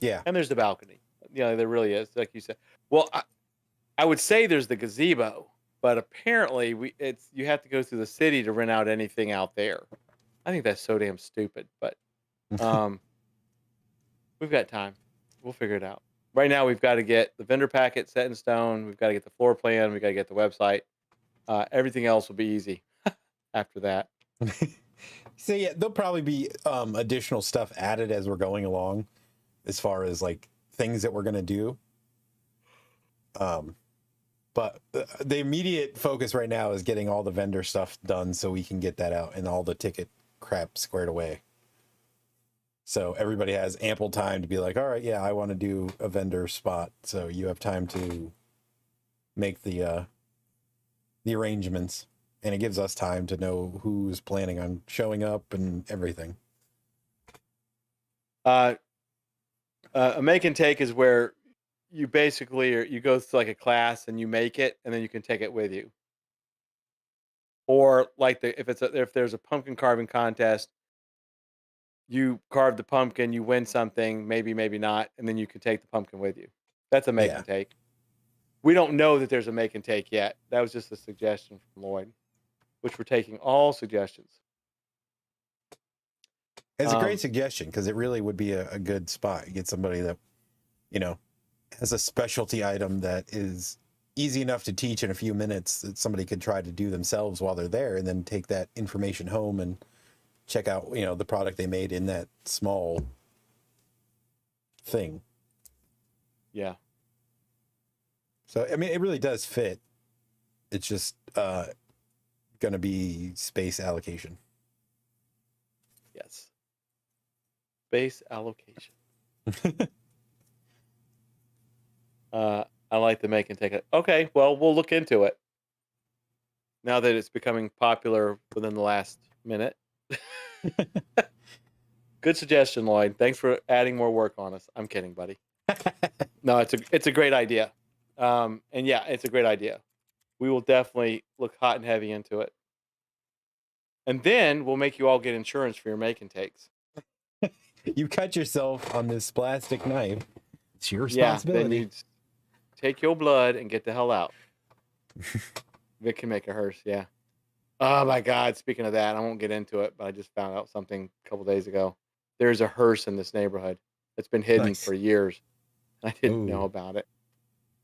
Yeah. And there's the balcony. There really is, like you said. Well, I would say there's the gazebo, but apparently you have to go through the city to rent out anything out there. I think that's so damn stupid, but um, we've got time. We'll figure it out. Right now, we've got to get the vendor packet set in stone. We've got to get the floor plan. We've got to get the website. Everything else will be easy after that. So yeah, there'll probably be additional stuff added as we're going along, as far as like things that we're gonna do. But the immediate focus right now is getting all the vendor stuff done so we can get that out and all the ticket crap squared away. So everybody has ample time to be like, all right, yeah, I want to do a vendor spot. So you have time to make the arrangements, and it gives us time to know who's planning on showing up and everything. A make and take is where you basically you go through like a class and you make it, and then you can take it with you. Or like if there's a pumpkin carving contest, you carve the pumpkin, you win something, maybe maybe not, and then you can take the pumpkin with you. That's a make Yeah. and take. We don't know that there's a make and take yet. That was just a suggestion from Lloyd, which we're taking all suggestions. It's a great suggestion because it really would be a good spot. You get somebody that, has a specialty item that is easy enough to teach in a few minutes that somebody could try to do themselves while they're there, and then take that information home and check out, the product they made in that small thing. Yeah. So, I mean, it really does fit. It's just going to be space allocation. Yes. Space allocation. I like the make and take it. Okay, well, we'll look into it. Now that it's becoming popular within the last minute. Good suggestion, Lloyd. Thanks for adding more work on us. I'm kidding, buddy. No, it's a great idea. And yeah, it's a great idea. We will definitely look hot and heavy into it. And then we'll make you all get insurance for your make and takes. You cut yourself on this plastic knife. It's your Yeah, responsibility. then you take your blood and get the hell out. Vic can make a hearse, yeah. Oh my God, speaking of that, I won't get into it, but I just found out something a couple days ago. There's a hearse in this neighborhood. It's been hidden Nice. for years. I didn't know about it.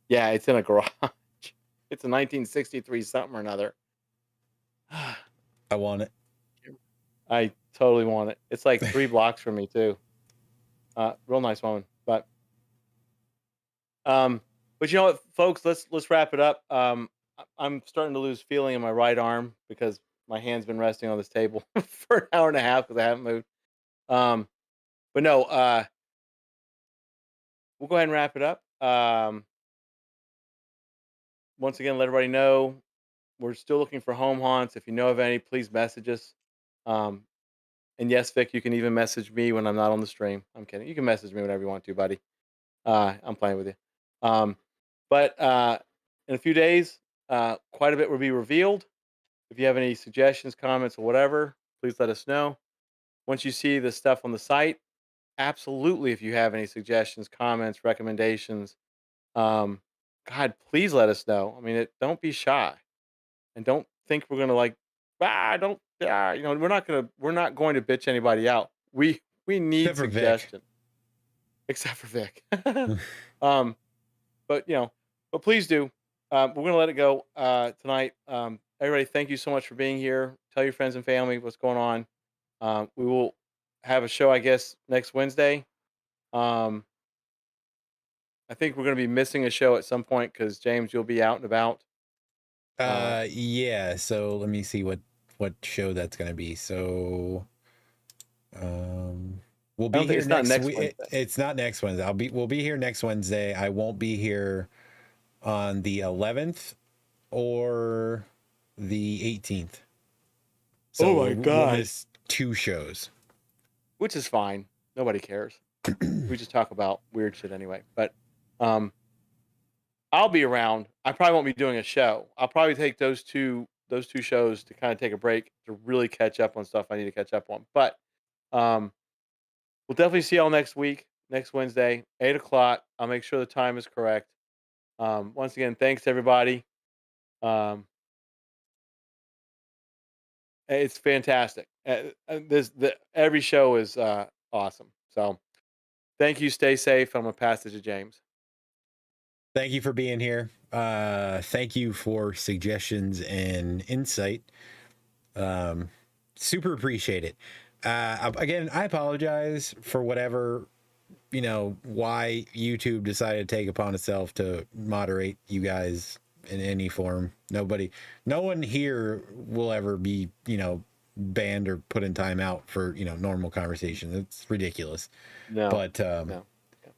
Yeah, it's in a garage. It's a 1963 something or another. I want it. I totally want it. It's like 3 blocks from me too. Real nice woman. But you know what, folks, let's wrap it up. I'm starting to lose feeling in my right arm because my hand's been resting on this table for an hour and a half because I haven't moved. But no, we'll go ahead and wrap it up. Once again, let everybody know we're still looking for home haunts. If you know of any, please message us. And yes, Vic, you can even message me when I'm not on the stream. I'm kidding. You can message me whenever you want to, buddy. I'm playing with you. But in a few days, quite a bit will be revealed. If you have any suggestions, comments, or whatever, please let us know. Once you see the stuff on the site, absolutely, if you have any suggestions, comments, recommendations, God, please let us know. I mean, don't be shy, and don't think we're gonna we're not going to bitch anybody out. We need Except for Vic. suggestions, except for Vic. But please do. We're gonna let it go tonight. Everybody, thank you so much for being here. Tell your friends and family what's going on. We will have a show, I guess, next Wednesday. I think we're going to be missing a show at some point because James, you'll be out and about. Yeah. So let me see what show that's going to be. So, we'll be here next week. It's not next Wednesday. We'll be here next Wednesday. I won't be here on the 11th or the 18th. So oh my God. We'll miss 2 shows. Which is fine. Nobody cares. We just talk about weird shit anyway. But I'll be around. I probably won't be doing a show. I'll probably take those two shows to kind of take a break to really catch up on stuff I need to catch up on. But we'll definitely see y'all next week, next Wednesday, 8:00. I'll make sure the time is correct. Once again, thanks everybody. It's fantastic. Every show is awesome. So thank you. Stay safe. I'm gonna pass it to James. Thank you for being here. Thank you for suggestions and insight. Super appreciate it. Again, I apologize for whatever, why YouTube decided to take upon itself to moderate you guys in any form. No one here will ever be, banned or put in timeout for, normal conversation. It's ridiculous. No, But no.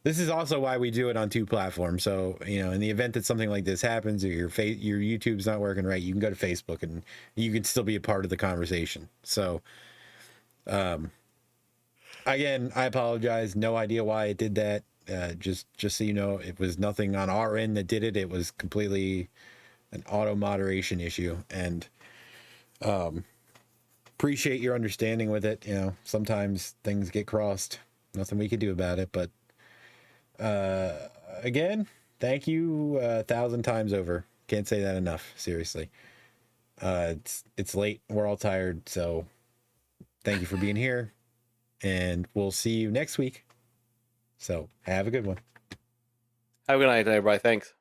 this is also why we do it on 2 platforms. So, in the event that something like this happens or your YouTube's not working right, you can go to Facebook and you can still be a part of the conversation. So, again, I apologize. No idea why it did that. Just so you know, it was nothing on our end that did it. It was completely an auto moderation issue, and appreciate your understanding with it. Sometimes things get crossed. Nothing we could do about it, but again, thank you 1,000 times over. Can't say that enough. Seriously. It's late. We're all tired. So thank you for being here, and we'll see you next week. So have a good one. Have a good night, everybody. Thanks.